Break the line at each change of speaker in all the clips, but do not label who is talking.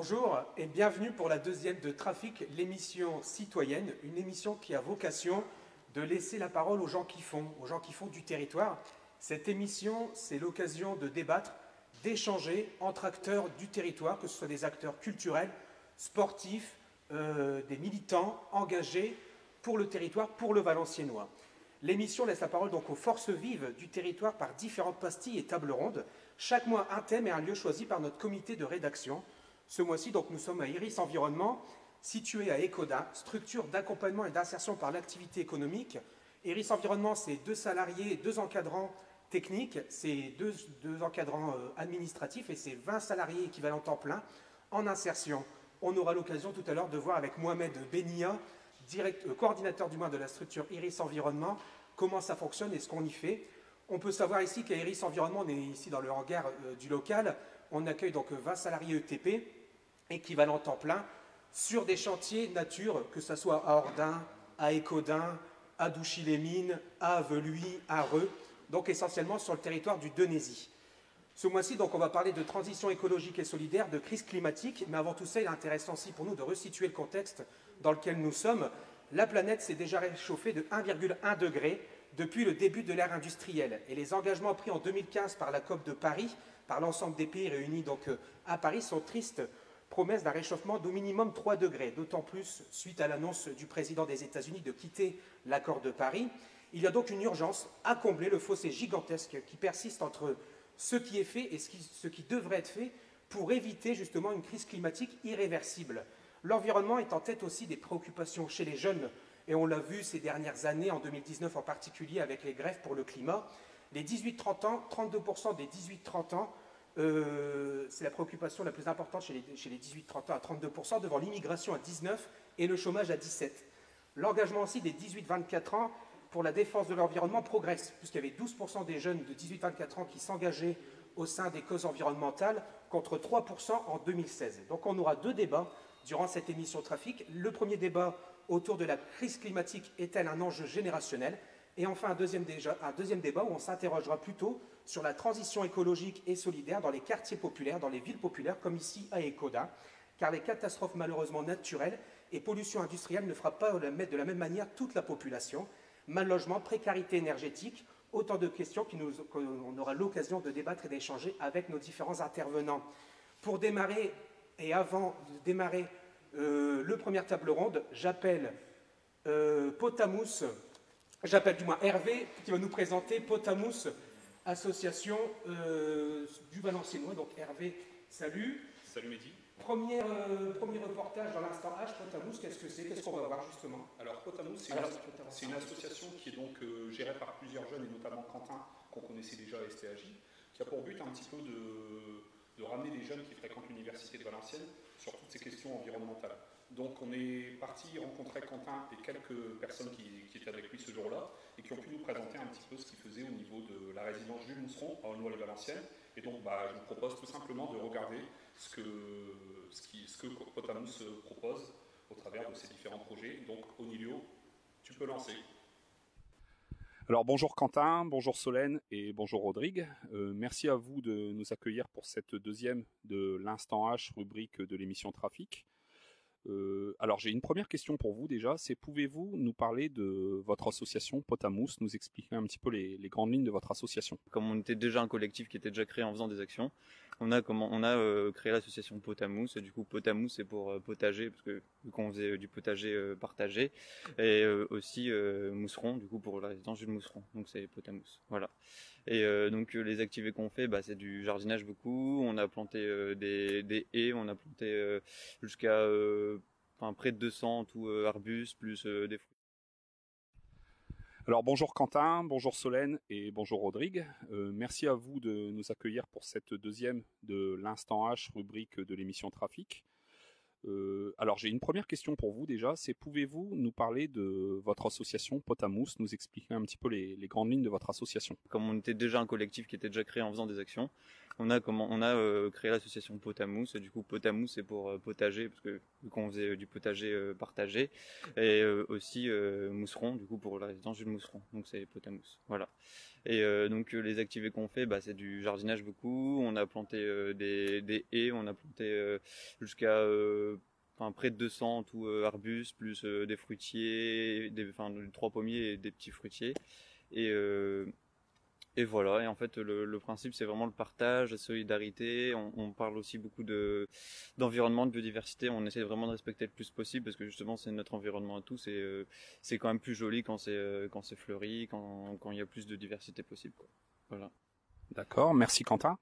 Bonjour et bienvenue pour la deuxième de Trafic, l'émission citoyenne, une émission qui a vocation de laisser la parole aux gens qui font du territoire. Cette émission, c'est l'occasion de débattre, d'échanger entre acteurs du territoire, que ce soit des acteurs culturels, sportifs, des militants engagés pour le territoire, pour le Valenciennois. L'émission laisse la parole donc aux forces vives du territoire par différentes pastilles et tables rondes. Chaque mois, un thème et un lieu choisi par notre comité de rédaction. Ce mois-ci, donc, nous sommes à Iris Environnement, situé à Écodin, structure d'accompagnement et d'insertion par l'activité économique. Iris Environnement, c'est 2 salariés, 2 encadrants techniques, c'est 2 encadrants administratifs et c'est 20 salariés équivalents temps plein en insertion. On aura l'occasion tout à l'heure de voir avec Mohamed Benia, coordinateur du moins de la structure Iris Environnement, comment ça fonctionne et ce qu'on y fait. On peut savoir ici qu'à Iris Environnement, on est ici dans le hangar du local, on accueille donc 20 salariés ETP, équivalent temps plein, sur des chantiers nature, que ce soit à Ordin, à Écodin, à Douchy-les-Mines, à Aveluy, à Reux, donc essentiellement sur le territoire du Denésy. Ce mois-ci, donc, on va parler de transition écologique et solidaire, de crise climatique, mais avant tout ça, il est intéressant aussi pour nous de resituer le contexte dans lequel nous sommes. La planète s'est déjà réchauffée de 1,1 degré depuis le début de l'ère industrielle. Et les engagements pris en 2015 par la COP de Paris, par l'ensemble des pays réunis donc à Paris, sont tristes promesses d'un réchauffement d'au minimum 3 degrés, d'autant plus suite à l'annonce du président des États-Unis de quitter l'accord de Paris. Il y a donc une urgence à combler le fossé gigantesque qui persiste entre ce qui est fait et ce qui devrait être fait pour éviter justement une crise climatique irréversible. L'environnement est en tête aussi des préoccupations chez les jeunes, et on l'a vu ces dernières années, en 2019 en particulier, avec les grèves pour le climat. Les 18-30 ans, 32% des 18-30 ans, c'est la préoccupation la plus importante chez les 18-30 ans à 32%, devant l'immigration à 19% et le chômage à 17%. L'engagement aussi des 18-24 ans pour la défense de l'environnement progresse, puisqu'il y avait 12% des jeunes de 18-24 ans qui s'engageaient au sein des causes environnementales, contre 3% en 2016. Donc on aura 2 débats durant cette émission Trafic. Le premier débat autour de la crise climatique est-elle un enjeu générationnel? Et enfin un deuxième débat où on s'interrogera plutôt sur la transition écologique et solidaire dans les quartiers populaires, dans les villes populaires, comme ici à Écodin, car les catastrophes malheureusement naturelles et pollution industrielle ne frappent pas de la même manière toute la population. Mal logement, précarité énergétique, autant de questions qu'on aura l'occasion de débattre et d'échanger avec nos différents intervenants. Pour démarrer, et avant de démarrer le première table ronde, j'appelle Hervé, qui va nous présenter Potamous, association du Valenciennois. Donc Hervé, salut.
Salut Mehdi.
Premier reportage dans l'instant H, Potamous, qu'est-ce que c'est? Qu'est-ce qu'on va voir justement?
Alors Potamous, c'est une association qui est donc gérée par plusieurs jeunes, et notamment Quentin, qu'on connaissait déjà à STAJ, qui a pour but un petit peu de ramener les jeunes qui fréquentent l'université de Valenciennes sur toutes ces questions environnementales. Donc on est parti rencontrer Quentin et quelques personnes qui étaient avec lui ce jour-là et qui ont pu nous présenter un petit peu ce qu'il faisait au niveau de la résidence Jules Mousseron à Aulnoy-Valenciennes. Et donc je vous propose tout simplement de regarder ce que Potamous propose au travers de ces différents projets. Donc Onilio, tu peux lancer. Alors bonjour Quentin, bonjour Solène et bonjour Rodrigue. Merci à vous de nous accueillir pour cette deuxième de l'Instant H, rubrique de l'émission Trafic. Alors j'ai une première question pour vous déjà, c'est pouvez-vous nous parler de votre association Potamous, nous expliquer un petit peu les grandes lignes de votre association?
Comme on était déjà un collectif qui était déjà créé en faisant des actions, on a créé l'association Potamous, et du coup Potamous c'est pour potager, parce que vu qu'on faisait du potager partagé, et aussi Mousseron, du coup pour la résidence Jules Mousseron, donc c'est Potamous, voilà. Et donc les activités qu'on fait, c'est du jardinage beaucoup, on a planté des haies, on a planté jusqu'à près de 200 tout arbustes plus des fruits.
Alors bonjour Quentin, bonjour Solène et bonjour Rodrigue. Merci à vous de nous accueillir pour cette deuxième de l'Instant H, rubrique de l'émission Trafic. Alors j'ai une première question pour vous déjà, c'est pouvez-vous nous parler de votre association Potamous, nous expliquer un petit peu les grandes lignes de votre association?
Comme on était déjà un collectif qui était déjà créé en faisant des actions, on a créé l'association Potamousse. Du coup, Potamousse c'est pour potager, parce que vu qu'on faisait du potager partagé, et aussi Mousseron, du coup pour la résidence Jules Mousseron. Donc c'est Potamousse. Voilà. Et donc les activités qu'on fait, c'est du jardinage beaucoup. On a planté des haies, on a planté jusqu'à près de 200 tout arbustes, plus des fruitiers, 3 pommiers et des petits fruitiers. Et voilà, et en fait le principe c'est vraiment le partage, la solidarité, on parle aussi beaucoup d'environnement, de biodiversité, on essaie vraiment de respecter le plus possible parce que justement c'est notre environnement à tous et c'est quand même plus joli quand c'est fleuri, quand il y a plus de diversité possible, quoi. Voilà.
D'accord, merci Quentin.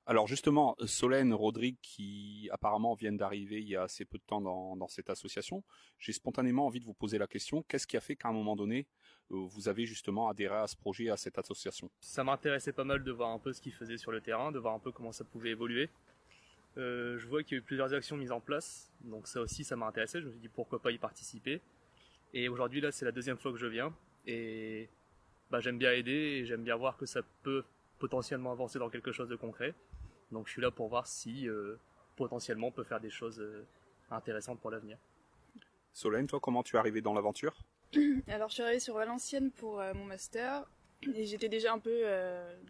Alors justement, Solène, Rodrigue, qui apparemment viennent d'arriver il y a assez peu de temps dans cette association, j'ai spontanément envie de vous poser la question, qu'est-ce qui a fait qu'à un moment donné, vous avez justement adhéré à ce projet, à cette association?
Ça m'intéressait pas mal de voir un peu ce qu'ils faisaient sur le terrain, de voir un peu comment ça pouvait évoluer. Je vois qu'il y a eu plusieurs actions mises en place, donc ça aussi ça m'a intéressé, je me suis dit pourquoi pas y participer. Et aujourd'hui là c'est la deuxième fois que je viens, et j'aime bien aider, et j'aime bien voir que ça peut potentiellement avancer dans quelque chose de concret. Donc je suis là pour voir si potentiellement on peut faire des choses intéressantes pour l'avenir.
Solène, toi comment tu es arrivée dans l'aventure?
Alors je suis arrivée sur Valenciennes pour mon master et j'étais déjà un peu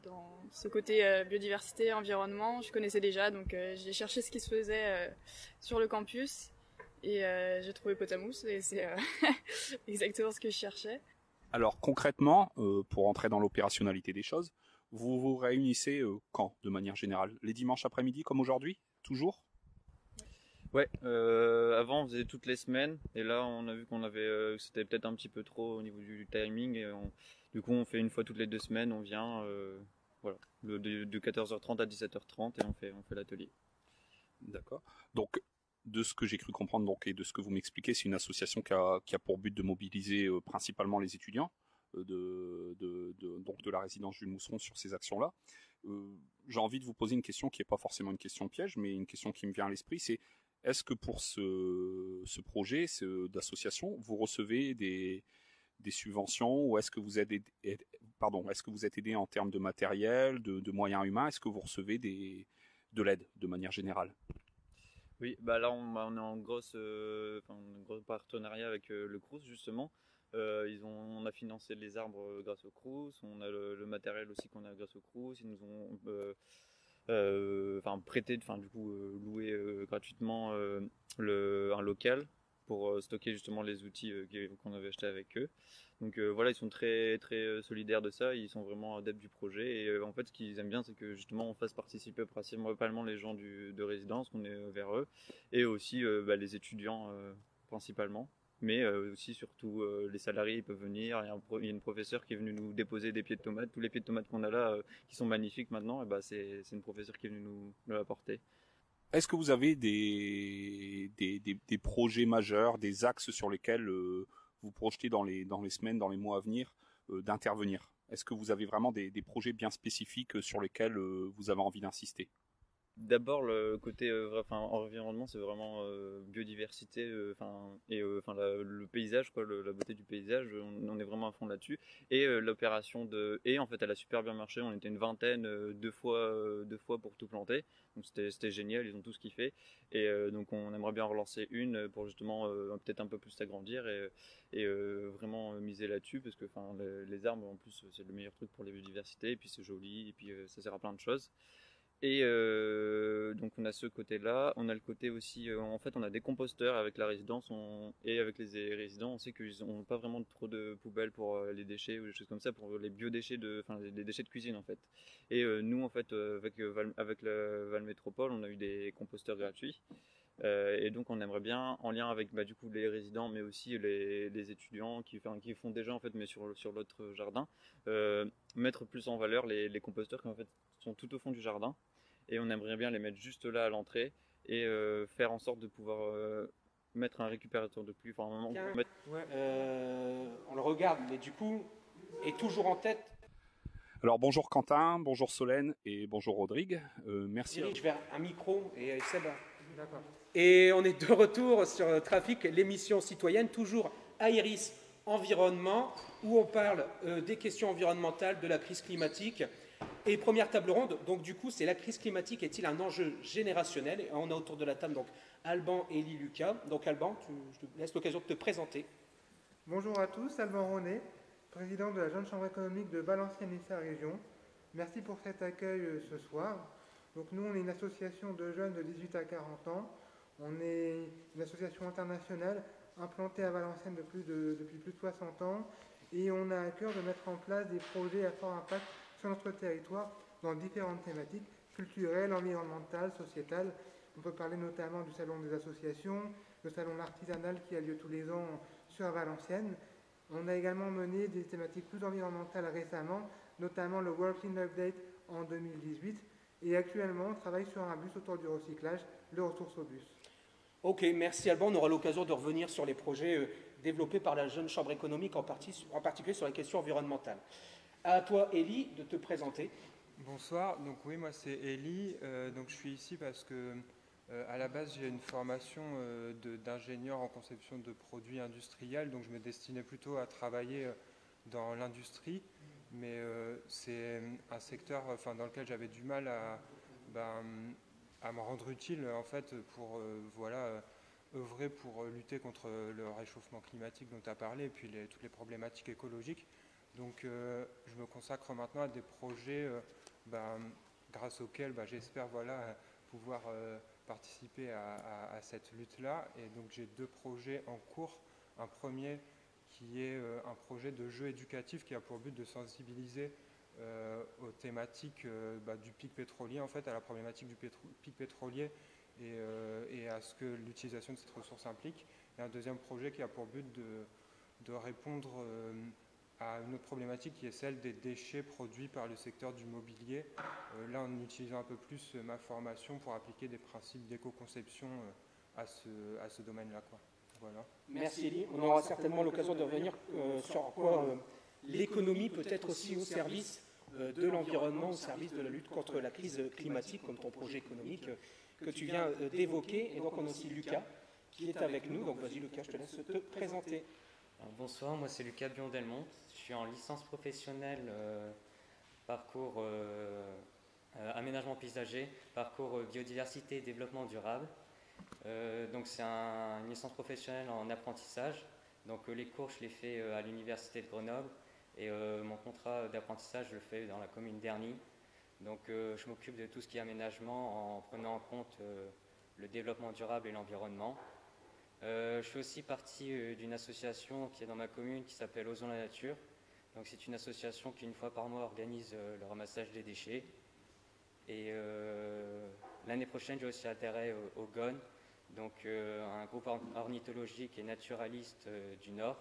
dans ce côté biodiversité, environnement, je connaissais déjà, donc j'ai cherché ce qui se faisait sur le campus et j'ai trouvé Potamousse et c'est exactement ce que je cherchais.
Alors concrètement, pour entrer dans l'opérationnalité des choses, vous vous réunissez quand, de manière générale? Les dimanches après-midi comme aujourd'hui? Toujours?
Ouais, avant on faisait toutes les semaines et là on a vu c'était peut-être un petit peu trop au niveau du timing et du coup on fait une fois toutes les 2 semaines, on vient voilà, de 14h30 à 17h30 et on fait l'atelier.
D'accord. Donc de ce que j'ai cru comprendre et de ce que vous m'expliquez, c'est une association qui a pour but de mobiliser principalement les étudiants donc de la résidence Jules Mousseron sur ces actions-là. J'ai envie de vous poser une question qui n'est pas forcément une question piège, mais une question qui me vient à l'esprit, c'est est-ce que pour ce projet d'association, vous recevez des subventions ou est-ce que vous êtes aidé en termes de matériel, de moyens humains? Est-ce que vous recevez de l'aide de manière générale?
Oui, là on est en gros partenariat avec le Crous justement. On a financé les arbres grâce au Crous, on a le matériel aussi qu'on a grâce au Crous, ils nous ont prêté, du coup loué gratuitement un local pour stocker justement les outils qu'on avait achetés avec eux. Donc voilà, ils sont très très solidaires de ça, ils sont vraiment adeptes du projet et en fait ce qu'ils aiment bien c'est que justement on fasse participer principalement les gens de résidence, qu'on est vers eux, et aussi les étudiants principalement. Mais aussi surtout les salariés ils peuvent venir, il y a une professeure qui est venue nous déposer des pieds de tomates, tous les pieds de tomates qu'on a là qui sont magnifiques maintenant, et c'est une professeure qui est venue nous apporter.
Est-ce que vous avez des projets majeurs, des axes sur lesquels vous projetez dans les semaines, dans les mois à venir d'intervenir? Est-ce que vous avez vraiment des projets bien spécifiques sur lesquels vous avez envie d'insister?
D'abord le côté environnement, c'est vraiment biodiversité le paysage quoi, la beauté du paysage, on est vraiment à fond là-dessus, et l'opération de haies en fait elle a super bien marché, on était une vingtaine, deux fois pour tout planter, donc c'était génial, ils ont tous kiffé, et donc on aimerait bien relancer une pour justement peut-être un peu plus s'agrandir et vraiment miser là-dessus parce que les arbres en plus c'est le meilleur truc pour la biodiversité, et puis c'est joli, et puis ça sert à plein de choses. Et donc on a ce côté-là, on a le côté aussi, en fait on a des composteurs avec la résidence et avec les résidents, on sait qu'ils n'ont pas vraiment trop de poubelles pour les déchets ou des choses comme ça, pour les biodéchets, les déchets de cuisine en fait. Et nous en fait avec la Val Métropole on a eu des composteurs gratuits. Et donc on aimerait bien, en lien avec du coup les résidents, mais aussi les étudiants qui font déjà en fait, mais sur l'autre jardin, mettre plus en valeur les composteurs qui en fait sont tout au fond du jardin, et on aimerait bien les mettre juste là à l'entrée et faire en sorte de pouvoir mettre un récupérateur de pluie. On
le regarde, mais du coup est toujours en tête.
Alors bonjour Quentin, bonjour Solène et bonjour Rodrigue. Merci.
Dirige vers un micro et Seb. D'accord. Et on est de retour sur Trafic, l'émission citoyenne, toujours à Iris Environnement, où on parle des questions environnementales, de la crise climatique. Et première table ronde, donc du coup, c'est la crise climatique est-il un enjeu générationnel? Et on a autour de la table donc Alban, Élie, Lucas. Donc Alban, je te laisse l'occasion de te présenter.
Bonjour à tous, Alban Ronet, président de la Jeune Chambre économique de Valenciennes et sa région. Merci pour cet accueil ce soir. Donc nous, on est une association de jeunes de 18 à 40 ans. On est une association internationale implantée à Valenciennes depuis plus de 60 ans. Et on a à cœur de mettre en place des projets à fort impact sur notre territoire dans différentes thématiques culturelles, environnementales, sociétales. On peut parler notamment du salon des associations, le salon artisanal qui a lieu tous les ans sur Valenciennes. On a également mené des thématiques plus environnementales récemment, notamment le World Cleanup Date en 2018. Et actuellement, on travaille sur un bus autour du recyclage, le Ressources au bus.
Ok, merci Alban. On aura l'occasion de revenir sur les projets développés par la Jeune Chambre économique, en particulier sur les questions environnementales. À toi, Élie, de te présenter.
Bonsoir, donc oui, moi c'est Élie, donc je suis ici parce que à la base j'ai une formation d'ingénieur en conception de produits industriels, donc je me destinais plutôt à travailler dans l'industrie, mais c'est un secteur dans lequel j'avais du mal à me rendre utile en fait pour œuvrer pour lutter contre le réchauffement climatique dont tu as parlé et puis toutes les problématiques écologiques. Donc je me consacre maintenant à des projets grâce auxquels j'espère pouvoir participer à cette lutte-là. Et donc j'ai deux projets en cours. Un premier qui est un projet de jeu éducatif qui a pour but de sensibiliser aux thématiques du pic pétrolier, en fait, à la problématique du pic pétrolier et à ce que l'utilisation de cette ressource implique. Et un deuxième projet qui a pour but de répondre à une autre problématique qui est celle des déchets produits par le secteur du mobilier. Là, en utilisant un peu plus ma formation pour appliquer des principes d'éco-conception à ce domaine-là. Voilà.
Merci Élie. On aura certainement l'occasion de revenir sur quoi l'économie peut être aussi au service de l'environnement, au service de la lutte contre la crise climatique, comme ton projet économique que tu viens d'évoquer. Et donc on a aussi Lucas qui est avec nous. Donc vas-y Lucas, je te laisse te présenter.
Alors, bonsoir, moi c'est Lucas Bion-Delmont. Je suis en licence professionnelle parcours aménagement paysager, parcours biodiversité et développement durable. Donc c'est une licence professionnelle en apprentissage. Donc les cours je les fais à l'université de Grenoble et mon contrat d'apprentissage je le fais dans la commune d'Erny. Donc je m'occupe de tout ce qui est aménagement en prenant en compte le développement durable et l'environnement. Je fais aussi partie d'une association qui est dans ma commune qui s'appelle Osons la Nature. Donc c'est une association qui une fois par mois organise le ramassage des déchets. Et l'année prochaine j'ai aussi adhéré au GON, donc un groupe ornithologique et naturaliste du Nord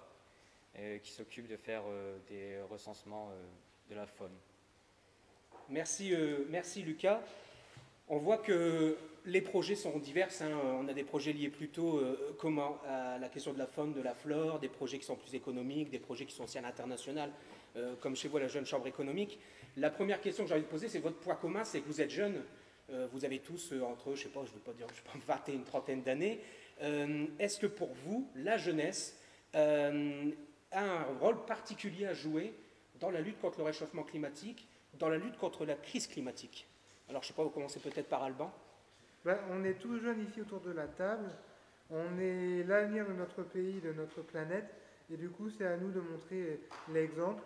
qui s'occupe de faire des recensements de la faune.
Merci Lucas. On voit que les projets sont divers. On a des projets liés plutôt à la question de la faune, de la flore, des projets qui sont plus économiques, des projets qui sont aussi à l'international, comme chez vous, la Jeune Chambre économique. La première question que j'ai envie de poser, c'est votre point commun, c'est que vous êtes jeunes. Vous avez tous entre, je ne vais pas dire 20 et une trentaine d'années. Est-ce que pour vous, la jeunesse a un rôle particulier à jouer dans la lutte contre le réchauffement climatique, dans la lutte contre la crise climatique? Alors, je ne sais pas, vous commencez peut-être par Alban.
On est tous jeunes ici autour de la table. On est l'avenir de notre pays, de notre planète. Et du coup, c'est à nous de montrer l'exemple.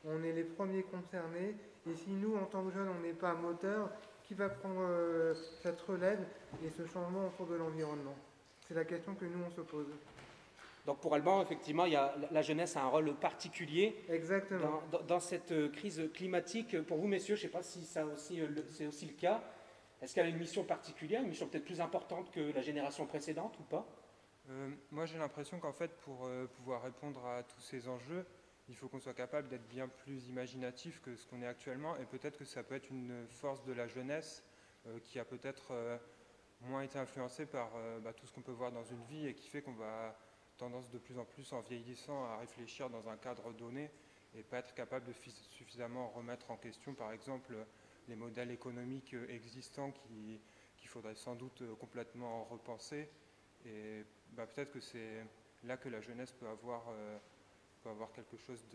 On est les premiers concernés. Et si nous, en tant que jeunes, on n'est pas moteur, qui va prendre cette relève et ce changement autour de l'environnement? C'est la question que nous, on se pose.
Donc pour Alban, effectivement, la jeunesse a un rôle particulier.
Exactement.
Dans cette crise climatique. Pour vous, messieurs, je ne sais pas si c'est aussi le cas. Est-ce qu'elle a une mission particulière, une mission peut-être plus importante que la génération précédente ou pas?
Moi, j'ai l'impression qu'en fait, pour pouvoir répondre à tous ces enjeux, il faut qu'on soit capable d'être bien plus imaginatif que ce qu'on est actuellement. Et peut-être que ça peut être une force de la jeunesse qui a peut-être moins été influencée par tout ce qu'on peut voir dans une vie et qui fait qu'on va tendance de plus en plus en vieillissant à réfléchir dans un cadre donné et pas être capable de suffisamment remettre en question, par exemple, les modèles économiques existants qu'il faudrait sans doute complètement repenser. Et peut-être que c'est là que la jeunesse peut avoir quelque chose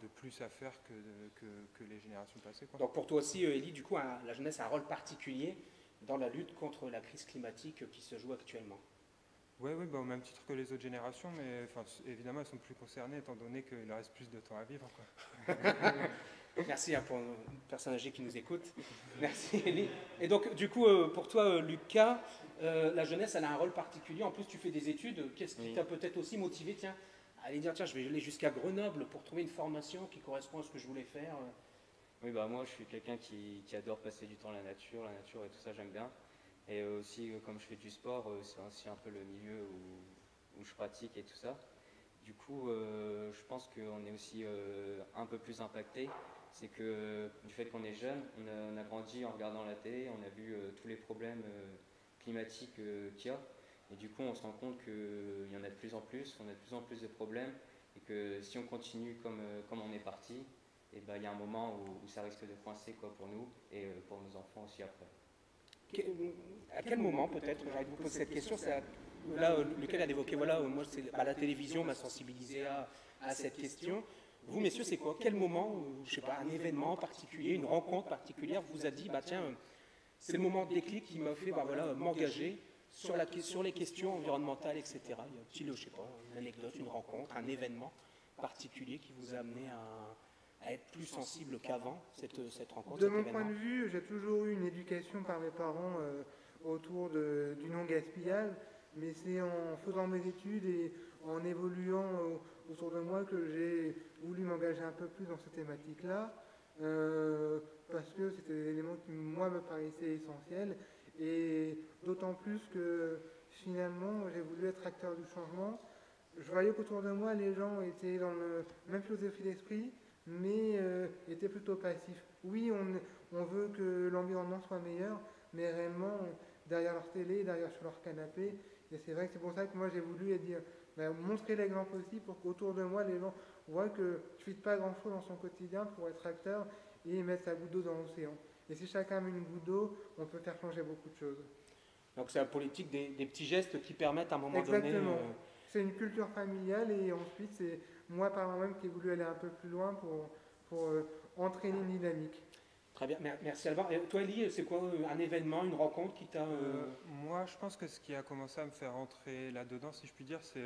de plus à faire que les générations passées, quoi.
Donc pour toi aussi, Élie, du coup, la jeunesse a un rôle particulier dans la lutte contre la crise climatique qui se joue actuellement.
Oui, bah, au même titre que les autres générations, mais enfin, évidemment, elles sont plus concernées étant donné qu'il reste plus de temps à vivre, quoi.
Merci pour une personne âgée qui nous écoute. Merci, Élie. Et donc, du coup, pour toi, Lucas, la jeunesse, elle a un rôle particulier. En plus, tu fais des études. Qu'est-ce qui t'a peut-être aussi motivé, tiens, à aller dire, tiens, je vais aller jusqu'à Grenoble pour trouver une formation qui correspond à ce que je voulais faire?
Oui, bah moi, je suis quelqu'un qui adore passer du temps à la nature et tout ça, j'aime bien. Et aussi, comme je fais du sport, c'est aussi un peu le milieu où je pratique et tout ça. Du coup, je pense qu'on est aussi un peu plus impacté. C'est que du fait qu'on est jeune, on a grandi en regardant la télé, on a vu tous les problèmes climatiques qu'il y a. Et du coup, on se rend compte qu'il y en a de plus en plus, on a de plus en plus de problèmes. Et que si on continue comme on est parti, et ben, il y a un moment où ça risque de coincer, quoi, pour nous et pour nos enfants aussi après.
À quel moment, peut-être, j'ai envie de vous poser cette question, là, lequel a évoqué, voilà, moi, la télévision m'a sensibilisé à cette question. Vous, messieurs, c'est quoi? Quel moment, je ne sais pas, un événement particulier, une rencontre particulière vous a dit, bah tiens, c'est le moment de déclic qui m'a fait, bah voilà, m'engager sur les questions environnementales, etc. Y a-t-il, je sais pas, une anecdote, une rencontre, un événement particulier qui vous a amené à être plus sensible qu'avant, cette rencontre?
De mon point de vue, j'ai toujours eu une éducation par mes parents autour du non-gaspillage, mais c'est en faisant mes études et en évoluant autour de moi que j'ai voulu m'engager un peu plus dans cette thématique-là, parce que c'était des éléments qui, moi, me paraissaient essentiels, et d'autant plus que, finalement, j'ai voulu être acteur du changement. Je voyais qu'autour de moi, les gens étaient dans la même philosophie d'esprit, mais étaient plutôt passifs. Oui, on veut que l'environnement soit meilleur, mais réellement, derrière leur télé, derrière sur leur canapé, et c'est vrai que c'est pour ça que moi j'ai voulu dire, montrer l'exemple aussi pour qu'autour de moi, les gens voient que ne suffit pas grand-chose dans son quotidien pour être acteur et mettre sa goutte d'eau dans l'océan. Et si chacun met une goutte d'eau, on peut faire changer beaucoup de choses.
Donc c'est la politique des petits gestes qui permettent à un moment
donné...
Exactement.
C'est une culture familiale et ensuite c'est moi par moi-même qui ai voulu aller un peu plus loin pour entraîner une dynamique.
Très bien, merci Alban. Et toi Elie, c'est quoi un événement, une rencontre qui t'a...
Moi je pense que ce qui a commencé à me faire entrer là-dedans, si je puis dire, c'est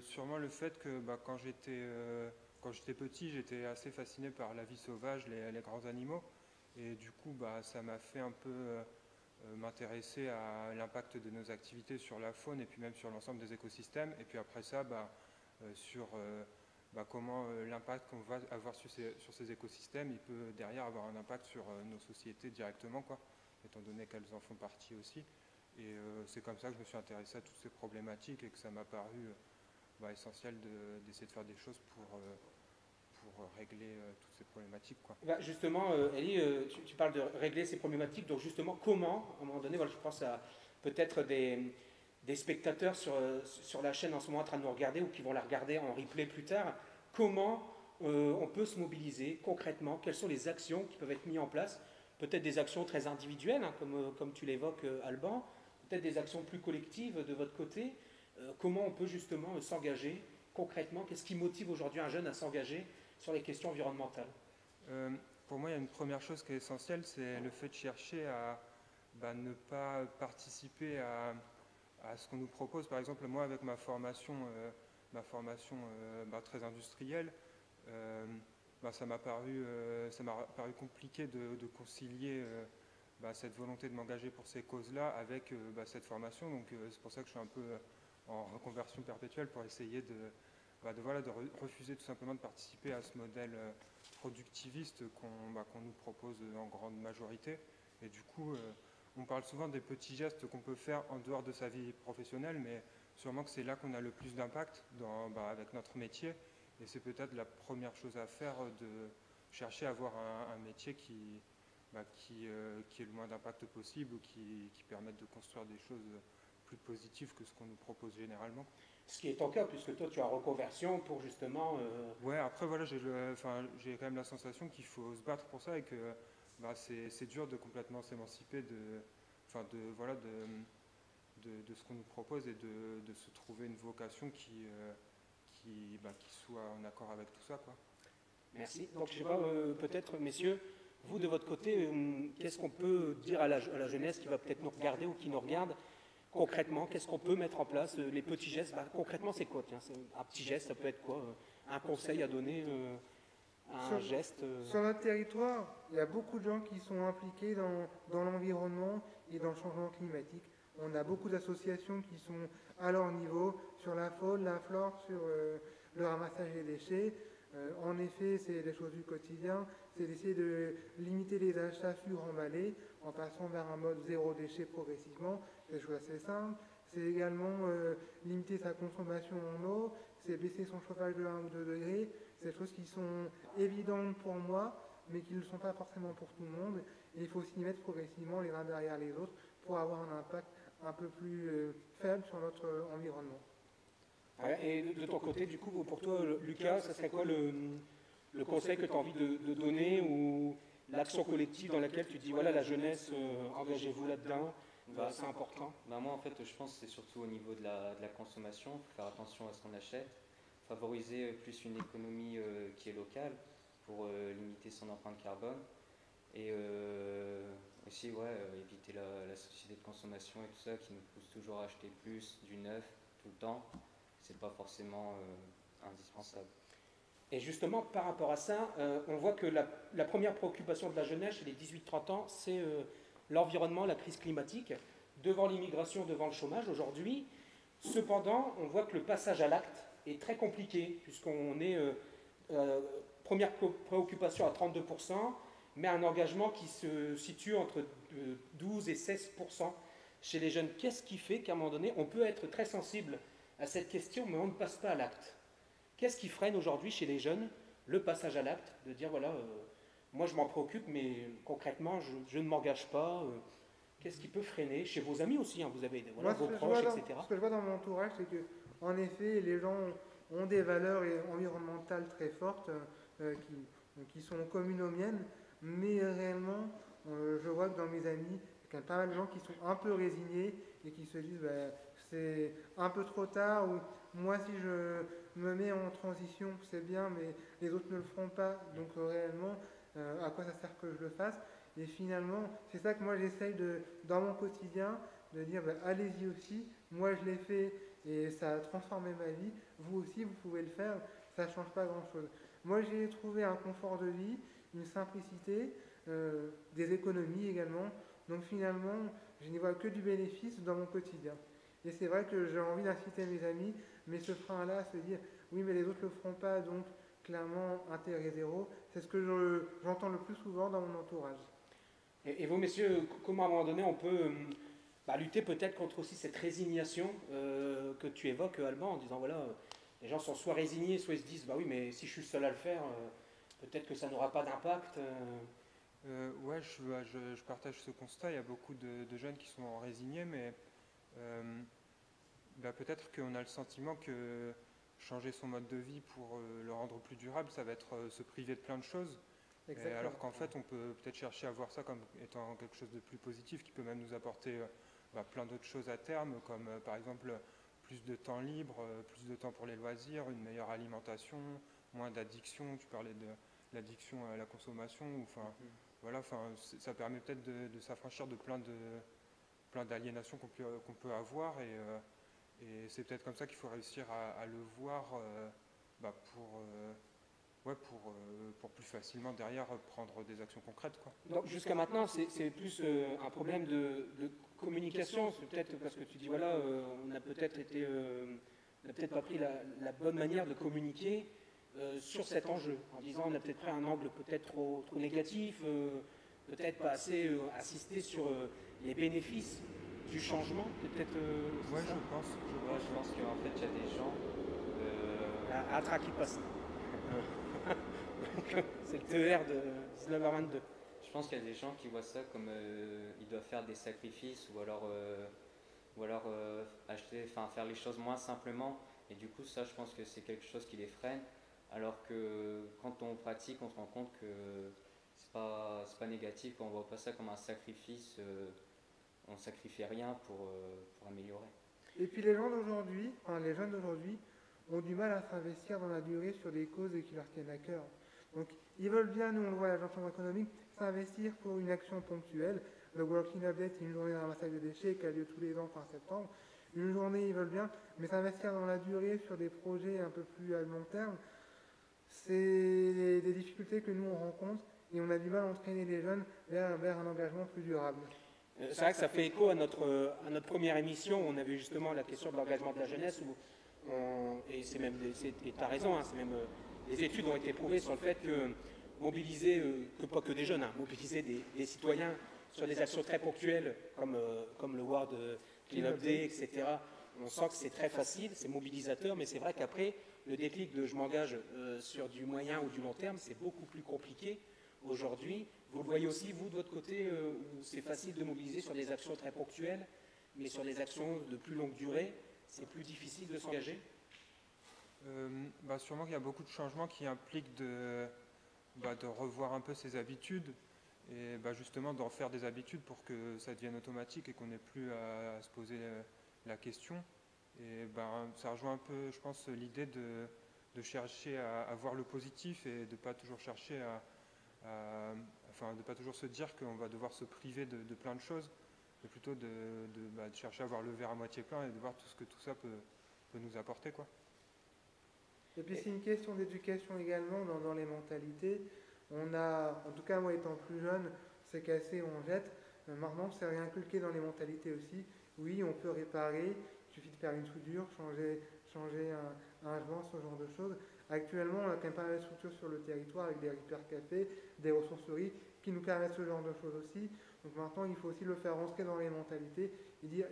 sûrement le fait que quand j'étais petit, j'étais assez fasciné par la vie sauvage, les grands animaux. Et du coup, ça m'a fait un peu m'intéresser à l'impact de nos activités sur la faune et puis même sur l'ensemble des écosystèmes. Et puis après ça, sur comment l'impact qu'on va avoir sur ces écosystèmes, il peut derrière avoir un impact sur nos sociétés directement, quoi, étant donné qu'elles en font partie aussi. Et c'est comme ça que je me suis intéressé à toutes ces problématiques et que ça m'a paru essentiel d'essayer de faire des choses pour régler toutes ces problématiques, quoi.
Justement, Elie, tu parles de régler ces problématiques, donc justement, comment, à un moment donné, voilà, je pense à peut-être des spectateurs sur la chaîne en ce moment en train de nous regarder ou qui vont la regarder en replay plus tard, comment on peut se mobiliser concrètement, quelles sont les actions qui peuvent être mises en place, peut-être des actions très individuelles, hein, comme tu l'évoques, Alban, peut-être des actions plus collectives de votre côté, comment on peut justement s'engager concrètement, qu'est-ce qui motive aujourd'hui un jeune à s'engager sur les questions environnementales?
Pour moi, il y a une première chose qui est essentielle, c'est le fait de chercher à ne pas participer à ce qu'on nous propose. Par exemple, moi, avec ma formation très industrielle, ça m'a paru compliqué de concilier cette volonté de m'engager pour ces causes-là avec cette formation. Donc, c'est pour ça que je suis un peu en reconversion perpétuelle pour essayer de refuser tout simplement de participer à ce modèle productiviste qu'on nous propose en grande majorité. Et du coup, on parle souvent des petits gestes qu'on peut faire en dehors de sa vie professionnelle, mais sûrement que c'est là qu'on a le plus d'impact avec notre métier. Et c'est peut-être la première chose à faire, de chercher à avoir un métier qui ait le moins d'impact possible ou qui permette de construire des choses plus positives que ce qu'on nous propose généralement.
Ce qui est ton cas, puisque toi tu as reconversion pour justement...
Ouais, après voilà, j'ai quand même la sensation qu'il faut se battre pour ça et que c'est dur de complètement s'émanciper de ce qu'on nous propose et de se trouver une vocation qui qui soit en accord avec tout ça, quoi.
Merci. Donc je sais pas, peut-être, messieurs, vous de votre côté, qu'est-ce qu'on peut dire à la jeunesse qui va peut-être nous regarder ou qui nous regarde concrètement? Qu'est-ce qu'on peut mettre en place? Les petits gestes, concrètement c'est quoi? Tiens, un petit geste, ça peut être quoi? Un conseil à donner, un geste
Sur notre territoire, il y a beaucoup de gens qui sont impliqués dans l'environnement et dans le changement climatique. On a beaucoup d'associations qui sont à leur niveau sur la faune, la flore, sur le ramassage des déchets. En effet, c'est des choses du quotidien, c'est d'essayer de limiter les achats suremballés en passant vers un mode zéro déchet progressivement, c'est des choses assez simples. C'est également limiter sa consommation en eau, c'est baisser son chauffage de 1 ou 2 degrés. C'est des choses qui sont évidentes pour moi, mais qui ne le sont pas forcément pour tout le monde. Et il faut s'y mettre progressivement les uns derrière les autres pour avoir un impact un peu plus faible sur notre environnement.
Ouais, et de ton côté, du coup, pour toi, Lucas, ça serait quoi le conseil que tu as envie de donner ou l'action collective dans laquelle tu dis, voilà, la jeunesse, engagez-vous là-dedans, c'est important?
Moi, en fait, je pense que c'est surtout au niveau de la consommation. Il faut faire attention à ce qu'on achète. Favoriser plus une économie qui est locale pour limiter son empreinte carbone. Et aussi, éviter la société de consommation et tout ça qui nous pousse toujours à acheter plus, du neuf, tout le temps. C'est pas forcément indispensable.
Et justement, par rapport à ça, on voit que la première préoccupation de la jeunesse chez les 18-30 ans, c'est l'environnement, la crise climatique, devant l'immigration, devant le chômage aujourd'hui. Cependant, on voit que le passage à l'acte est très compliqué, puisqu'on est première préoccupation à 32%, mais un engagement qui se situe entre 12 et 16% chez les jeunes. Qu'est-ce qui fait qu'à un moment donné, on peut être très sensible à cette question, mais on ne passe pas à l'acte? Qu'est-ce qui freine aujourd'hui chez les jeunes le passage à l'acte, de dire voilà, moi je m'en préoccupe, mais concrètement je ne m'engage pas. Qu'est-ce qui peut freiner chez vos amis aussi, hein, vous avez vos proches, etc.
Ce que je vois dans mon entourage, c'est que en effet, les gens ont des valeurs environnementales très fortes qui sont communes aux miennes, mais réellement, je vois que dans mes amis, il y a quand même pas mal de gens qui sont un peu résignés et qui se disent c'est un peu trop tard, ou moi si je me mets en transition, c'est bien, mais les autres ne le feront pas, donc réellement, à quoi ça sert que je le fasse? Et finalement, c'est ça que moi j'essaye dans mon quotidien, de dire allez-y aussi, moi je l'ai fait et ça a transformé ma vie, vous aussi vous pouvez le faire, ça ne change pas grand-chose. Moi j'ai trouvé un confort de vie, une simplicité, des économies également, donc finalement je n'y vois que du bénéfice dans mon quotidien. Et c'est vrai que j'ai envie d'inciter mes amis, mais ce frein-là, se dire oui mais les autres ne le feront pas, donc clairement intérêt zéro, c'est ce que j'entends le plus souvent dans mon entourage.
Et vous, messieurs, comment à un moment donné on peut lutter peut-être contre aussi cette résignation que tu évoques, Alban, en disant voilà, les gens sont soit résignés, soit ils se disent bah oui, mais si je suis seul à le faire, peut-être que ça n'aura pas d'impact.
Je partage ce constat. Il y a beaucoup de jeunes qui sont résignés, mais peut-être qu'on a le sentiment que changer son mode de vie pour le rendre plus durable, ça va être se priver de plein de choses. Alors qu'en fait, on peut peut-être chercher à voir ça comme étant quelque chose de plus positif, qui peut même nous apporter plein d'autres choses à terme, comme par exemple plus de temps libre, plus de temps pour les loisirs, une meilleure alimentation, moins d'addiction. Tu parlais de l'addiction à la consommation. Ça permet peut-être de s'affranchir de plein d'aliénations qu'on peut avoir. Et c'est peut-être comme ça qu'il faut réussir à le voir pour plus facilement derrière prendre des actions concrètes, quoi.
Donc jusqu'à maintenant, c'est plus un problème de communication. C'est peut-être parce que tu dis voilà, on n'a peut-être pas pris la bonne manière de communiquer sur cet enjeu, en disant on a peut-être pris un angle peut-être trop négatif, peut-être pas assez insisté sur les bénéfices du changement, peut-être.
Je pense.
Je pense qu'en fait il y a des gens.
Un train qui passe. C'est le TER de 19h22.
Je pense qu'il y a des gens qui voient ça comme ils doivent faire des sacrifices ou alors faire les choses moins simplement. Et du coup, ça, je pense que c'est quelque chose qui les freine. Alors que quand on pratique, on se rend compte que c'est pas négatif, qu'on voit pas ça comme un sacrifice. On sacrifie rien pour améliorer.
Et puis les jeunes d'aujourd'hui ont du mal à s'investir dans la durée sur des causes qui leur tiennent à cœur. Donc ils veulent bien, nous on le voit à l'Agence Chambre économique, s'investir pour une action ponctuelle. Le World Clean Up Day, c'est une journée de ramassage de déchets qui a lieu tous les ans fin septembre. Une journée, ils veulent bien, mais s'investir dans la durée sur des projets un peu plus à long terme, c'est des difficultés que nous on rencontre et on a du mal à entraîner les jeunes vers un engagement plus durable.
C'est vrai que ça fait écho à notre première émission où on avait justement la question de l'engagement de la jeunesse et c'est même, tu as raison, hein, c'est même, les études ont été prouvées sur le fait que mobiliser, pas que des jeunes, hein, mobiliser des citoyens sur des actions très ponctuelles comme le World Clean Up Day, etc. On sent que c'est très facile, c'est mobilisateur, mais c'est vrai qu'après, le déclic de je m'engage sur du moyen ou du long terme, c'est beaucoup plus compliqué aujourd'hui. Vous le voyez aussi, vous, de votre côté, où c'est facile de mobiliser sur des actions très ponctuelles, mais sur des actions de plus longue durée, c'est plus difficile de s'engager?
Sûrement qu'il y a beaucoup de changements qui impliquent de revoir un peu ses habitudes et justement d'en faire des habitudes pour que ça devienne automatique et qu'on n'ait plus à se poser la question. Et ça rejoint un peu, je pense, l'idée de chercher à voir le positif et de ne pas toujours chercher de pas toujours se dire qu'on va devoir se priver de plein de choses, mais plutôt de chercher à voir le verre à moitié plein et de voir tout ce que tout ça peut nous apporter, quoi.
Et puis c'est une question d'éducation également dans les mentalités. On a, en tout cas moi étant plus jeune, c'est cassé, on jette. Maintenant c'est réinculqué dans les mentalités aussi. Oui, on peut réparer, il suffit de faire une soudure, changer un joint, ce genre de choses. Actuellement, on a quand même pas mal de structures sur le territoire avec des repair cafés, des ressourceries qui nous permettent ce genre de choses aussi. Donc maintenant, il faut aussi le faire rentrer dans les mentalités et dire,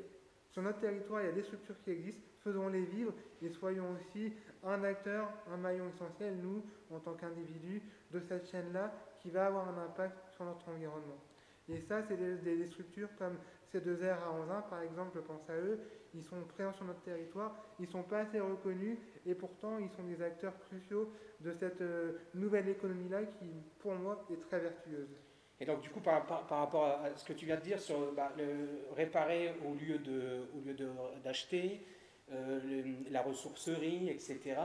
sur notre territoire, il y a des structures qui existent, faisons-les vivre et soyons aussi un acteur, un maillon essentiel, nous, en tant qu'individus, de cette chaîne-là qui va avoir un impact sur notre environnement. Et ça, c'est des structures comme C2R à Anzin, par exemple, je pense à eux, ils sont présents sur notre territoire, ils ne sont pas assez reconnus et pourtant ils sont des acteurs cruciaux de cette nouvelle économie-là qui, pour moi, est très vertueuse.
Et donc, du coup, par rapport à ce que tu viens de dire sur le réparer au lieu d'acheter, la ressourcerie, etc.,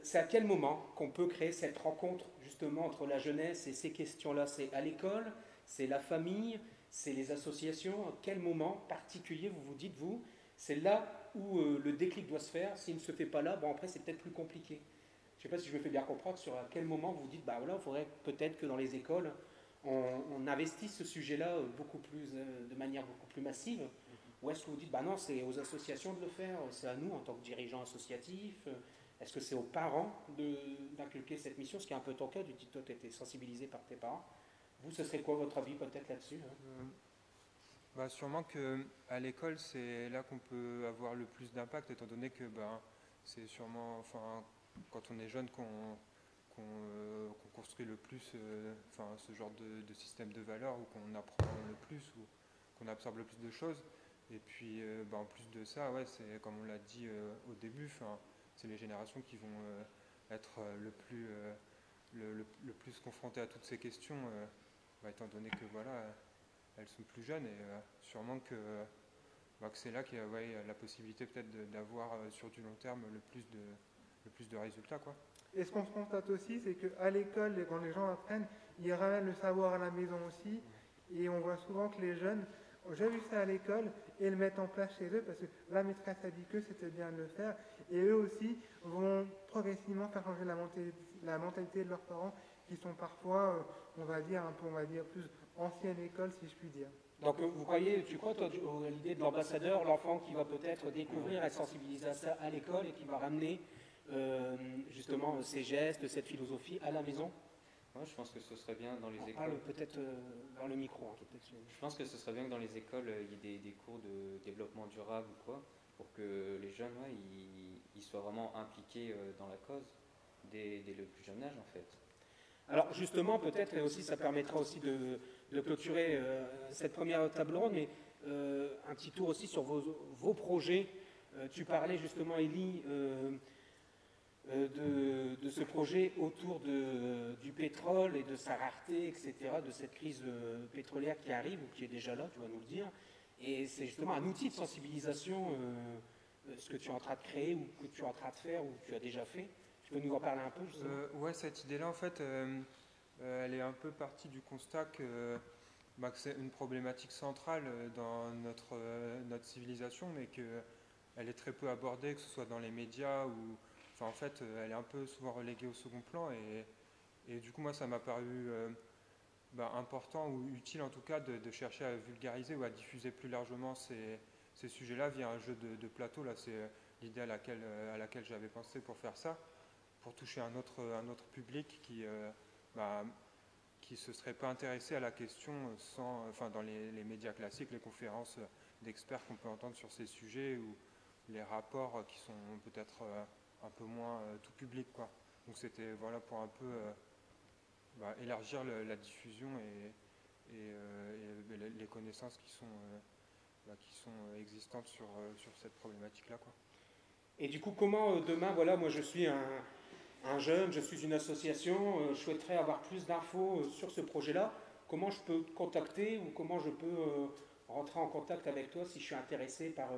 c'est à quel moment qu'on peut créer cette rencontre justement entre la jeunesse et ces questions-là? C'est à l'école, c'est la famille, c'est les associations? À quel moment particulier vous vous dites, vous, c'est là où le déclic doit se faire? S'il ne se fait pas là, après c'est peut-être plus compliqué. Je ne sais pas si je me fais bien comprendre sur à quel moment vous vous dites, voilà, il faudrait peut-être que dans les écoles, on investisse ce sujet-là de manière beaucoup plus massive. Ou est-ce que vous dites, non, c'est aux associations de le faire, c'est à nous en tant que dirigeants associatifs? Est-ce que c'est aux parents d'inculquer cette mission? Ce qui est un peu ton cas, tu dis que toi tu étais sensibilisé par tes parents. Vous, ce serait quoi votre avis peut-être là-dessus, hein?
Sûrement qu'à l'école, c'est là qu'on peut avoir le plus d'impact, étant donné que c'est sûrement, quand on est jeune, qu'on construit le plus ce genre de système de valeurs, ou qu'on apprend le plus, ou qu'on absorbe le plus de choses. Et puis, en plus de ça, c'est comme on l'a dit au début, c'est les générations qui vont être le plus confrontées à toutes ces questions, étant donné que elles sont plus jeunes, et sûrement que c'est là qu'il y a la possibilité peut-être d'avoir sur du long terme le plus de résultats, quoi.
Et ce qu'on se constate aussi, c'est qu'à l'école, quand les gens apprennent, ils ramènent le savoir à la maison aussi, et on voit souvent que les jeunes, j'ai vu ça à l'école, et le mettent en place chez eux, parce que la maîtresse a dit que c'était bien de le faire, et eux aussi vont progressivement faire changer la mentalité de leurs parents, qui sont parfois, on va dire plus ancienne école, si je puis dire.
Donc tu crois, toi, à l'idée de l'ambassadeur, l'enfant qui va peut-être découvrir, être sensibilisé à ça à l'école et qui va ramener justement ces gestes, cette philosophie à la maison?
Moi, je pense que ce serait bien dans les écoles.
Parle peut-être dans le micro.
Je pense que ce serait bien que dans les écoles, il y ait des cours de développement durable ou quoi, pour que les jeunes, ils soient vraiment impliqués dans la cause dès le plus jeune âge, en fait.
Alors justement, peut-être, et aussi ça permettra aussi de clôturer cette première table ronde, mais un petit tour aussi sur vos projets. Tu parlais justement, Élie, de ce projet autour du pétrole et de sa rareté, etc., de cette crise pétrolière qui arrive ou qui est déjà là, tu vas nous le dire. Et c'est justement un outil de sensibilisation ce que tu es en train de créer ou que tu es en train de faire ou que tu as déjà fait. Tu peux nous en parler un peu justement?
Ouais, cette idée-là, en fait, elle est un peu partie du constat que c'est une problématique centrale dans notre civilisation, mais qu'elle est très peu abordée, que ce soit dans les médias ou... Enfin, en fait, elle est un peu souvent reléguée au second plan et du coup, moi, ça m'a paru important ou utile, en tout cas, de chercher à vulgariser ou à diffuser plus largement ces sujets-là via un jeu de plateau. Là, c'est l'idée à laquelle j'avais pensé pour faire ça, pour toucher un autre public qui se serait pas intéressé à la question dans les médias classiques, les conférences d'experts qu'on peut entendre sur ces sujets ou les rapports qui sont peut-être un peu moins tout public, quoi. Donc c'était voilà pour un peu élargir la diffusion et les connaissances qui sont existantes sur cette problématique-là, quoi.
Et du coup, comment demain, voilà, moi je suis un jeune, je suis une association, je souhaiterais avoir plus d'infos sur ce projet-là. Comment je peux te contacter ou comment je peux rentrer en contact avec toi si je suis intéressé par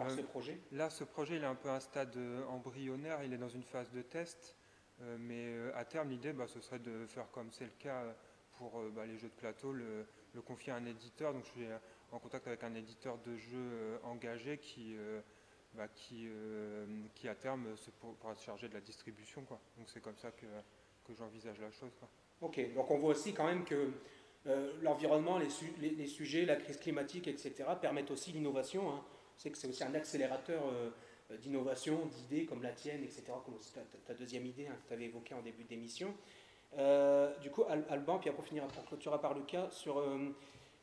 ce projet?
Là, ce projet, il est un peu à un stade embryonnaire, il est dans une phase de test, mais à terme, l'idée, ce serait de faire comme c'est le cas pour les jeux de plateau, le confier à un éditeur. Donc je suis en contact avec un éditeur de jeux engagé qui à terme pourra se charger de la distribution, quoi. Donc c'est comme ça que j'envisage la chose, quoi.
Ok, donc on voit aussi quand même que l'environnement, les sujets, la crise climatique, etc. permettent aussi l'innovation, hein. C'est que c'est aussi un accélérateur d'innovation, d'idées comme la tienne, etc. Comme ta deuxième idée, hein, que tu avais évoquée en début d'émission. Du coup, Alban, puis après on clôturera par Lucas, sur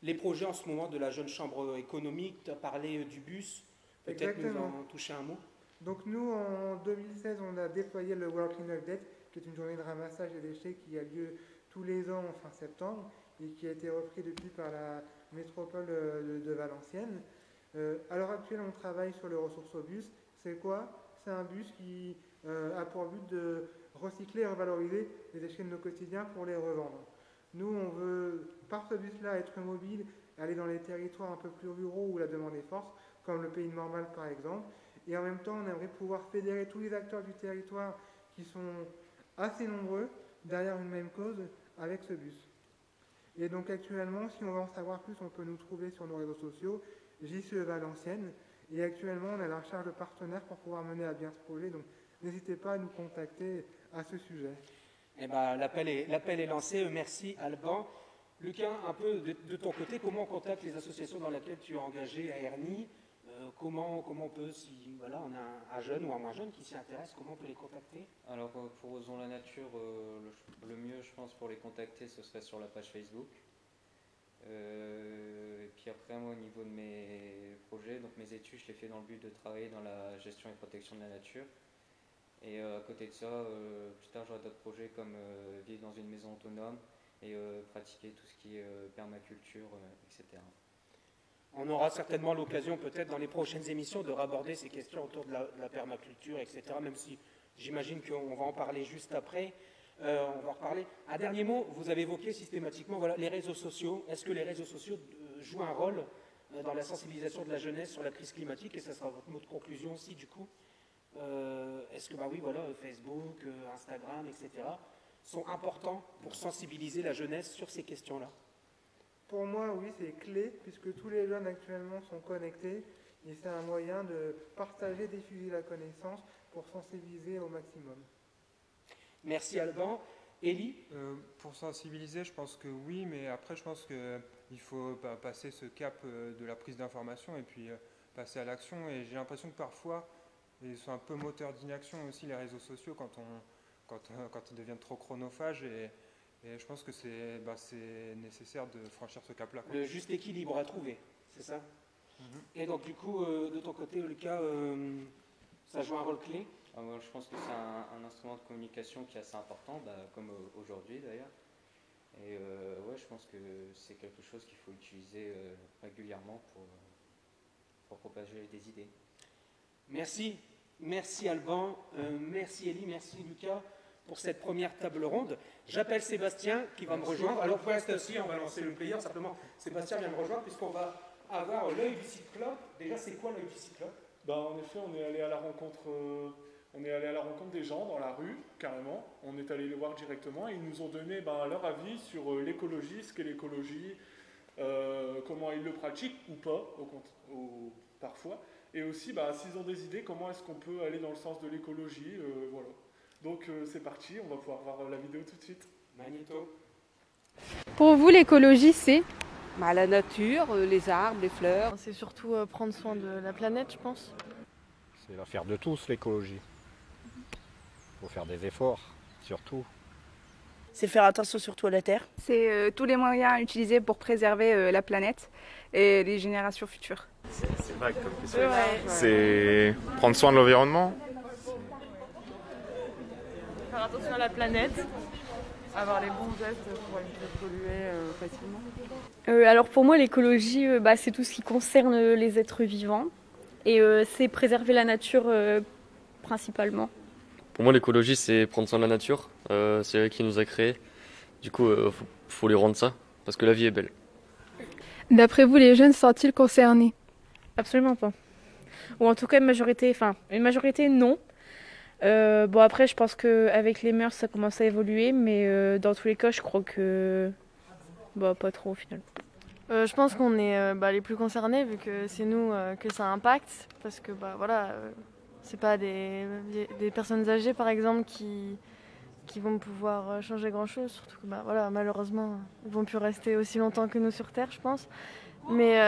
les projets en ce moment de la Jeune Chambre économique. Tu as parlé du bus. Peut-être nous en toucher un mot.
Donc nous, en 2016, on a déployé le World Cleanup Day, qui est une journée de ramassage des déchets qui a lieu tous les ans en fin septembre et qui a été repris depuis par la métropole de Valenciennes. À l'heure actuelle, on travaille sur le ressourcebus. C'est quoi? C'est un bus qui a pour but de recycler et revaloriser les déchets de nos quotidiens pour les revendre. Nous, on veut, par ce bus-là, être mobile, aller dans les territoires un peu plus ruraux où la demande est forte, comme le Pays de Mormal par exemple, et en même temps on aimerait pouvoir fédérer tous les acteurs du territoire qui sont assez nombreux derrière une même cause avec ce bus. Et donc actuellement, si on veut en savoir plus, on peut nous trouver sur nos réseaux sociaux, JCE Valenciennes, et actuellement on est à la recherche de partenaires pour pouvoir mener à bien ce projet, donc n'hésitez pas à nous contacter à ce sujet.
Eh ben, l'appel est lancé, merci Alban. Lucas, un peu de ton côté, comment on contacte les associations dans lesquelles tu es engagé à Ernie? Comment on peut, si voilà, on a un jeune ou un moins jeune qui s'y intéresse, comment on peut les contacter?
Alors pour Osons la Nature, le mieux je pense pour les contacter ce serait sur la page Facebook. Et puis après moi au niveau de mes projets, donc mes études je les fais dans le but de travailler dans la gestion et protection de la nature. Et à côté de ça, plus tard j'aurai d'autres projets comme vivre dans une maison autonome et pratiquer tout ce qui est permaculture, etc.
On aura certainement l'occasion, peut-être dans les prochaines émissions, de raborder ces questions autour de la permaculture, etc. Même si j'imagine qu'on va en parler juste après. On va en reparler. Un dernier mot, vous avez évoqué systématiquement les réseaux sociaux. Est-ce que les réseaux sociaux jouent un rôle dans la sensibilisation de la jeunesse sur la crise climatique? Et ça sera votre mot de conclusion aussi, du coup. Est-ce que, Facebook, Instagram, etc. sont importants pour sensibiliser la jeunesse sur ces questions-là?
Pour moi, oui, c'est clé, puisque tous les jeunes actuellement sont connectés, et c'est un moyen de partager, diffuser la connaissance pour sensibiliser au maximum.
Merci Alban. Élie?
Pour sensibiliser, je pense que oui, mais après, je pense qu'il faut passer ce cap de la prise d'information et puis passer à l'action. Et j'ai l'impression que parfois, ils sont un peu moteurs d'inaction aussi, les réseaux sociaux, quand ils deviennent trop chronophages. Et je pense que c'est nécessaire de franchir ce cap-là.
Le juste équilibre à trouver, c'est ça? Et donc du coup, de ton côté, Lucas, ça joue un rôle clé?
Moi, je pense que c'est un instrument de communication qui est assez important, comme aujourd'hui d'ailleurs. Et je pense que c'est quelque chose qu'il faut utiliser régulièrement pour propager des idées.
Merci Alban, merci Élie, merci Lucas pour cette première table ronde. J'appelle Sébastien qui va me rejoindre. Alors pour rester aussi, on va lancer le player. Simplement, Sébastien vient me rejoindre puisqu'on va avoir l'œil du cyclope. Déjà, c'est quoi l'œil du cyclope?
En effet, on est allé à la rencontre des gens dans la rue, carrément. On est allé les voir directement et ils nous ont donné leur avis sur l'écologie, ce qu'est l'écologie, comment ils le pratiquent ou pas, parfois. Et aussi, s'ils ont des idées, comment est-ce qu'on peut aller dans le sens de l'écologie, voilà. Donc c'est parti, on va pouvoir voir la vidéo tout de suite.
Magnéto.
Pour vous, l'écologie, c'est
la nature, les arbres, les fleurs.
C'est surtout prendre soin de la planète, je pense.
C'est l'affaire de tous, l'écologie. Il faut faire des efforts, surtout.
C'est faire attention surtout à la Terre.
C'est tous les moyens utilisés pour préserver la planète et les générations futures.
C'est vague comme question. C'est prendre soin de l'environnement.
Faire attention à la planète. Avoir les bons gestes pour éviter de polluer facilement.
Alors pour moi, l'écologie, c'est tout ce qui concerne les êtres vivants. Et c'est préserver la nature principalement.
Pour moi, l'écologie, c'est prendre soin de la nature. C'est elle qui nous a créés. Du coup, faut lui rendre ça, parce que la vie est belle.
D'après vous, les jeunes sont-ils concernés?
Absolument pas. Ou en tout cas, une majorité non. Après, je pense qu'avec les mœurs, ça commence à évoluer, mais dans tous les cas, je crois que pas trop au final.
Je pense qu'on est les plus concernés vu que c'est nous que ça impacte, parce que c'est pas des personnes âgées par exemple qui vont pouvoir changer grand chose, surtout que malheureusement ils vont plus rester aussi longtemps que nous sur Terre, je pense. Mais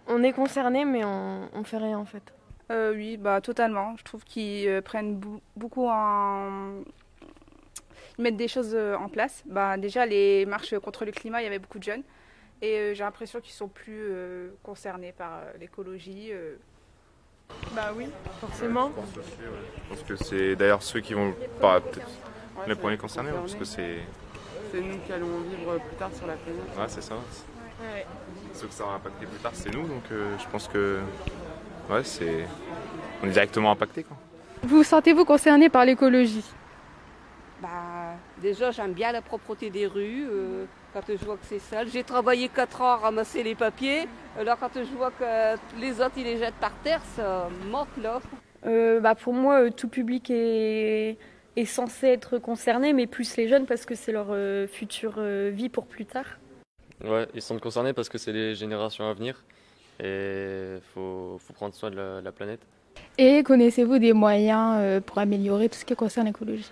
on est concernés, mais on fait rien en fait.
Oui, totalement. Je trouve qu'ils prennent beaucoup Ils mettent des choses en place. Déjà, les marches contre le climat, il y avait beaucoup de jeunes. Et j'ai l'impression qu'ils sont plus concernés par l'écologie.
Oui, forcément.
Je pense que c'est d'ailleurs ceux qui vont pas peut-être les premiers concernés, parce que c'est
nous qui allons vivre plus tard sur la planète.
Ouais, c'est ça. Ouais. Ceux que ça aura impacté plus tard, c'est nous, donc je pense que on est directement impacté, quoi.
Vous sentez-vous concerné par l'écologie?
Déjà, j'aime bien la propreté des rues. Quand je vois que c'est sale. J'ai travaillé 4 ans à ramasser les papiers. Alors quand je vois que les autres, ils les jettent par terre, ça manque là.
Pour moi, tout public est censé être concerné, mais plus les jeunes parce que c'est leur future vie pour plus tard.
Ouais, ils sont concernés parce que c'est les générations à venir et faut prendre soin de la planète.
Et connaissez-vous des moyens pour améliorer tout ce qui concerne l'écologie?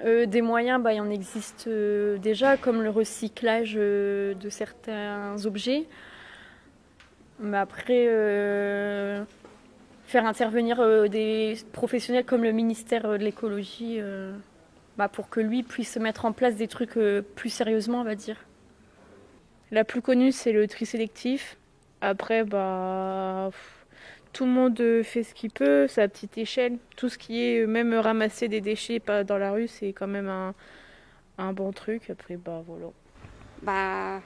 Des moyens, il y en existe déjà, comme le recyclage de certains objets. Mais après, faire intervenir des professionnels comme le ministère de l'écologie pour que lui puisse mettre en place des trucs plus sérieusement, on va dire.
La plus connue, c'est le tri sélectif. Après, tout le monde fait ce qu'il peut, à petite échelle. Tout ce qui est même ramasser des déchets dans la rue, c'est quand même un bon truc. Après, voilà.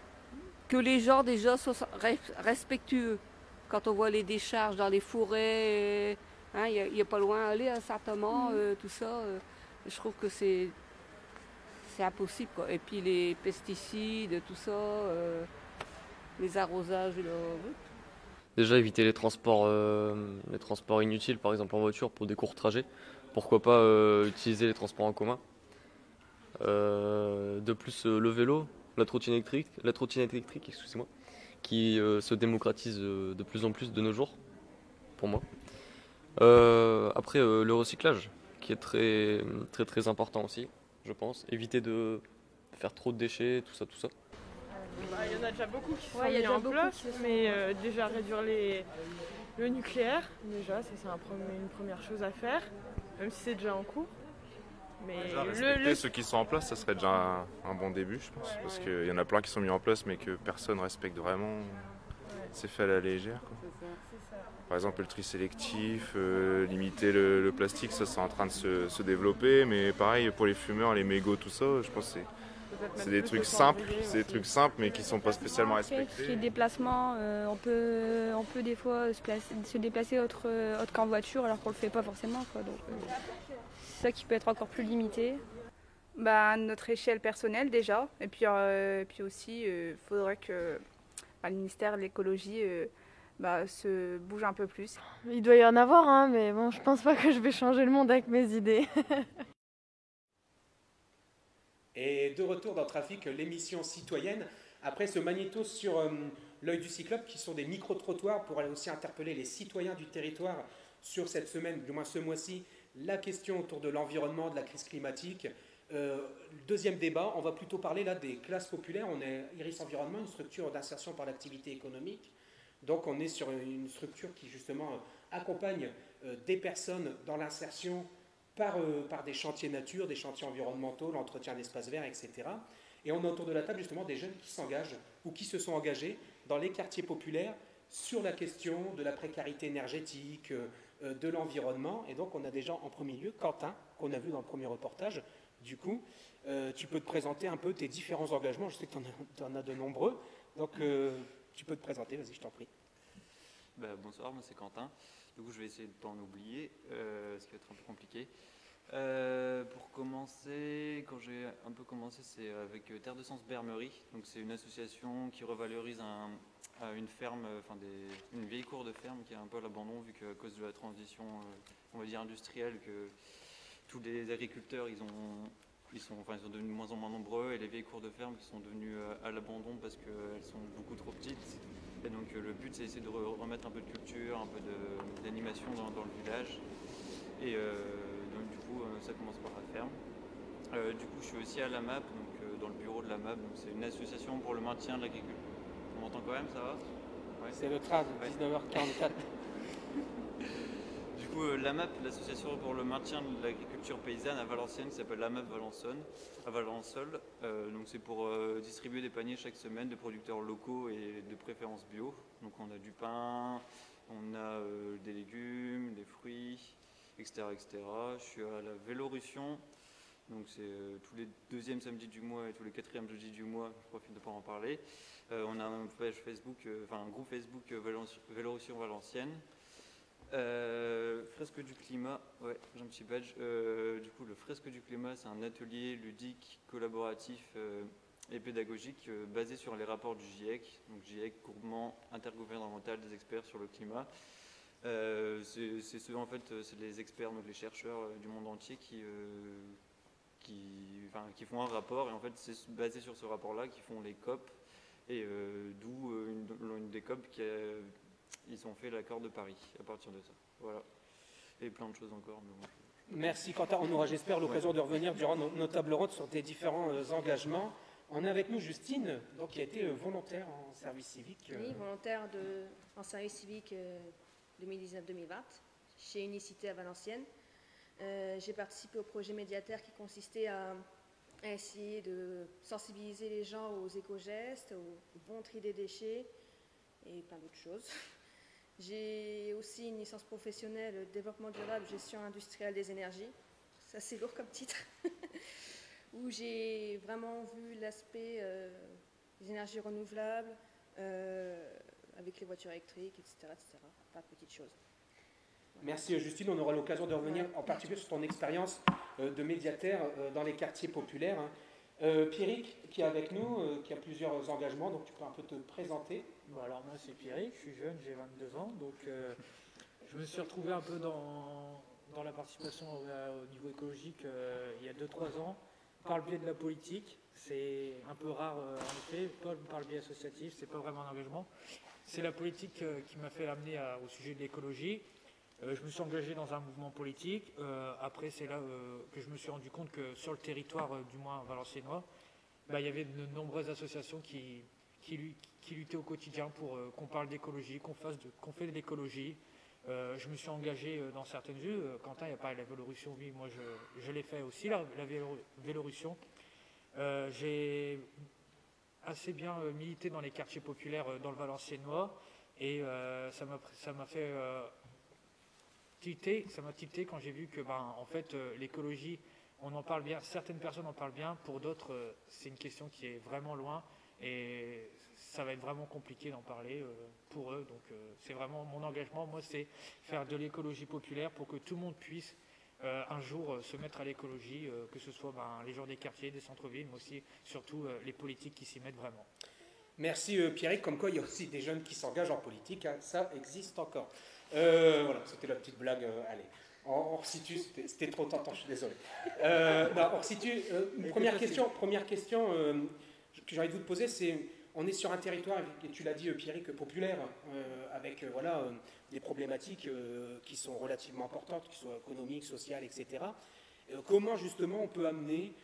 Que les gens déjà soient respectueux. Quand on voit les décharges dans les forêts, il n'y a pas loin à aller, certainement, tout ça, je trouve que c'est impossible, quoi. Et puis les pesticides, tout ça, les arrosages,
Déjà éviter les transports inutiles, par exemple en voiture pour des courts trajets. Pourquoi pas utiliser les transports en commun. De plus le vélo, la trottinette électrique, excusez-moi, qui se démocratise de plus en plus de nos jours, pour moi. Après le recyclage, qui est très très très important aussi, je pense. Éviter de faire trop de déchets, tout ça.
Il y en a déjà beaucoup qui sont mis en place, mais déjà réduire le nucléaire, déjà, ça c'est une première chose à faire, même si c'est déjà en cours. Mais
déjà, respecter ceux qui sont en place, ça serait déjà un bon début, je pense, parce qu'il y en a plein qui sont mis en place, mais que personne ne respecte vraiment. C'est fait à la légère, quoi. Par exemple, le tri sélectif, limiter le plastique, ça c'est en train de se développer, mais pareil pour les fumeurs, les mégots, tout ça, je pense que c'est des trucs simples, mais qui ne sont pas spécialement respectés.
Après, les déplacements, on peut des fois se déplacer autre qu'en voiture alors qu'on ne le fait pas forcément, quoi. Donc, c'est ça qui peut être encore plus limité.
À notre échelle personnelle déjà, et puis aussi il faudrait que le ministère de l'écologie se bougent un peu plus.
Il doit y en avoir, hein, mais bon, je pense pas que je vais changer le monde avec mes idées.
Et de retour dans Trafic, l'émission citoyenne, après ce magnéto sur l'œil du Cyclope, qui sont des micro-trottoirs pour aller aussi interpeller les citoyens du territoire sur cette semaine, du moins ce mois-ci, la question autour de l'environnement, de la crise climatique. Deuxième débat, on va plutôt parler là des classes populaires. On est Iris Environnement, une structure d'insertion par l'activité économique. Donc on est sur une structure qui justement accompagne des personnes dans l'insertion par des chantiers nature, des chantiers environnementaux, l'entretien d'espaces verts, etc. Et on a autour de la table justement des jeunes qui s'engagent ou qui se sont engagés dans les quartiers populaires sur la question de la précarité énergétique, de l'environnement. Et donc on a déjà en premier lieu Quentin, qu'on a vu dans le premier reportage. Du coup, tu peux te présenter un peu tes différents engagements. Je sais que tu en as de nombreux. Donc tu peux te présenter, vas-y, je t'en prie.
Bonsoir, moi c'est Quentin. Du coup, je vais essayer de ne pas en oublier, ce qui va être un peu compliqué. Pour commencer, quand j'ai un peu commencé, c'est avec Terre de Sens Bermerie. Donc c'est une association qui revalorise une ferme, une vieille cour de ferme qui est un peu à l'abandon, vu qu'à cause de la transition, on va dire industrielle, que tous les agriculteurs, ils sont devenus de moins en moins nombreux, et les vieilles cours de ferme qui sont devenues à l'abandon parce qu'elles sont beaucoup trop petites. Et donc le but, c'est d'essayer de remettre un peu de culture, un peu d'animation dans le village. Et donc du coup, ça commence par la ferme. Du coup, je suis aussi à la MAP, donc dans le bureau de la MAP. C'est une association pour le maintien de l'agriculture. On m'entend quand même, ça va?
Ouais. C'est le train de 19h44.
Du coup, l'AMAP, l'association pour le maintien de l'agriculture paysanne à Valenciennes, qui s'appelle l'AMAP à Valençol. Donc c'est pour distribuer des paniers chaque semaine de producteurs locaux et de préférence bio. Donc on a du pain, on a des légumes, des fruits, etc., etc. Je suis à la Vélorussion, donc c'est tous les deuxièmes samedis du mois et tous les quatrièmes jeudis du mois. Je profite de pouvoir en parler. On a une page Facebook, un groupe Facebook Vélorussion Valenciennes. Fresque du climat, ouais, j'ai un petit badge. Du coup, le Fresque du climat, c'est un atelier ludique, collaboratif et pédagogique basé sur les rapports du GIEC, donc GIEC, groupement intergouvernemental des experts sur le climat. C'est les experts, donc les chercheurs du monde entier qui font un rapport, et en fait c'est basé sur ce rapport-là qui font les COP, et d'où une des COP ils ont fait l'accord de Paris à partir de ça. Voilà. Et plein de choses encore. Mais bon,
Merci Quentin. On aura, j'espère, l'occasion de revenir durant nos tables rondes sur tes différents engagements. On a avec nous Justine, donc, qui a été volontaire en service civique.
Oui, volontaire en service civique 2019-2020 chez Unicité à Valenciennes. J'ai participé au projet médiataire qui consistait à essayer de sensibiliser les gens aux éco-gestes, au bon tri des déchets et plein d'autres choses. J'ai aussi une licence professionnelle développement durable, gestion industrielle des énergies. C'est assez lourd comme titre. Où j'ai vraiment vu l'aspect des énergies renouvelables, avec les voitures électriques, etc. Pas de petites choses.
Merci Justine, on aura l'occasion de revenir en particulier sur ton expérience de médiataire dans les quartiers populaires. Pierrick, qui est avec nous, qui a plusieurs engagements, donc tu peux un peu te présenter.
Bon, alors moi c'est Pierrick, je suis jeune, j'ai 22 ans, donc je me suis retrouvé un peu dans la participation au niveau écologique il y a 2-3 ans, par le biais de la politique. C'est un peu rare en effet, pas par le biais associatif, c'est pas vraiment un engagement. C'est la politique qui m'a fait amener au sujet de l'écologie. Je me suis engagé dans un mouvement politique. Après, c'est là que je me suis rendu compte que sur le territoire, du moins valenciennois, il y avait de nombreuses associations qui luttaient au quotidien pour qu'on parle d'écologie, qu'on fait de l'écologie. Je me suis engagé dans certaines vues. Quentin, il y a pas la Vélorussion, oui, moi je l'ai fait aussi, la Vélorussion. J'ai assez bien milité dans les quartiers populaires dans le valenciennois, et ça m'a fait... ça m'a tilté quand j'ai vu que en fait, l'écologie, on en parle bien, certaines personnes en parlent bien, pour d'autres, c'est une question qui est vraiment loin, et ça va être vraiment compliqué d'en parler pour eux. Donc c'est vraiment mon engagement, moi, c'est faire de l'écologie populaire pour que tout le monde puisse un jour se mettre à l'écologie, que ce soit les gens des quartiers, des centres-villes, mais aussi surtout les politiques qui s'y mettent vraiment.
Merci Pierrick, comme quoi il y a aussi des jeunes qui s'engagent en politique, hein, ça existe encore. Voilà, c'était la petite blague, allez. On resitue, c'était trop tentant, je suis désolé. Non, on resitue, première question que j'ai envie de vous poser, c'est, on est sur un territoire, et tu l'as dit Pierrick, populaire, avec voilà, des problématiques qui sont relativement importantes, qui soient économiques, sociales, etc. Comment justement on peut amener,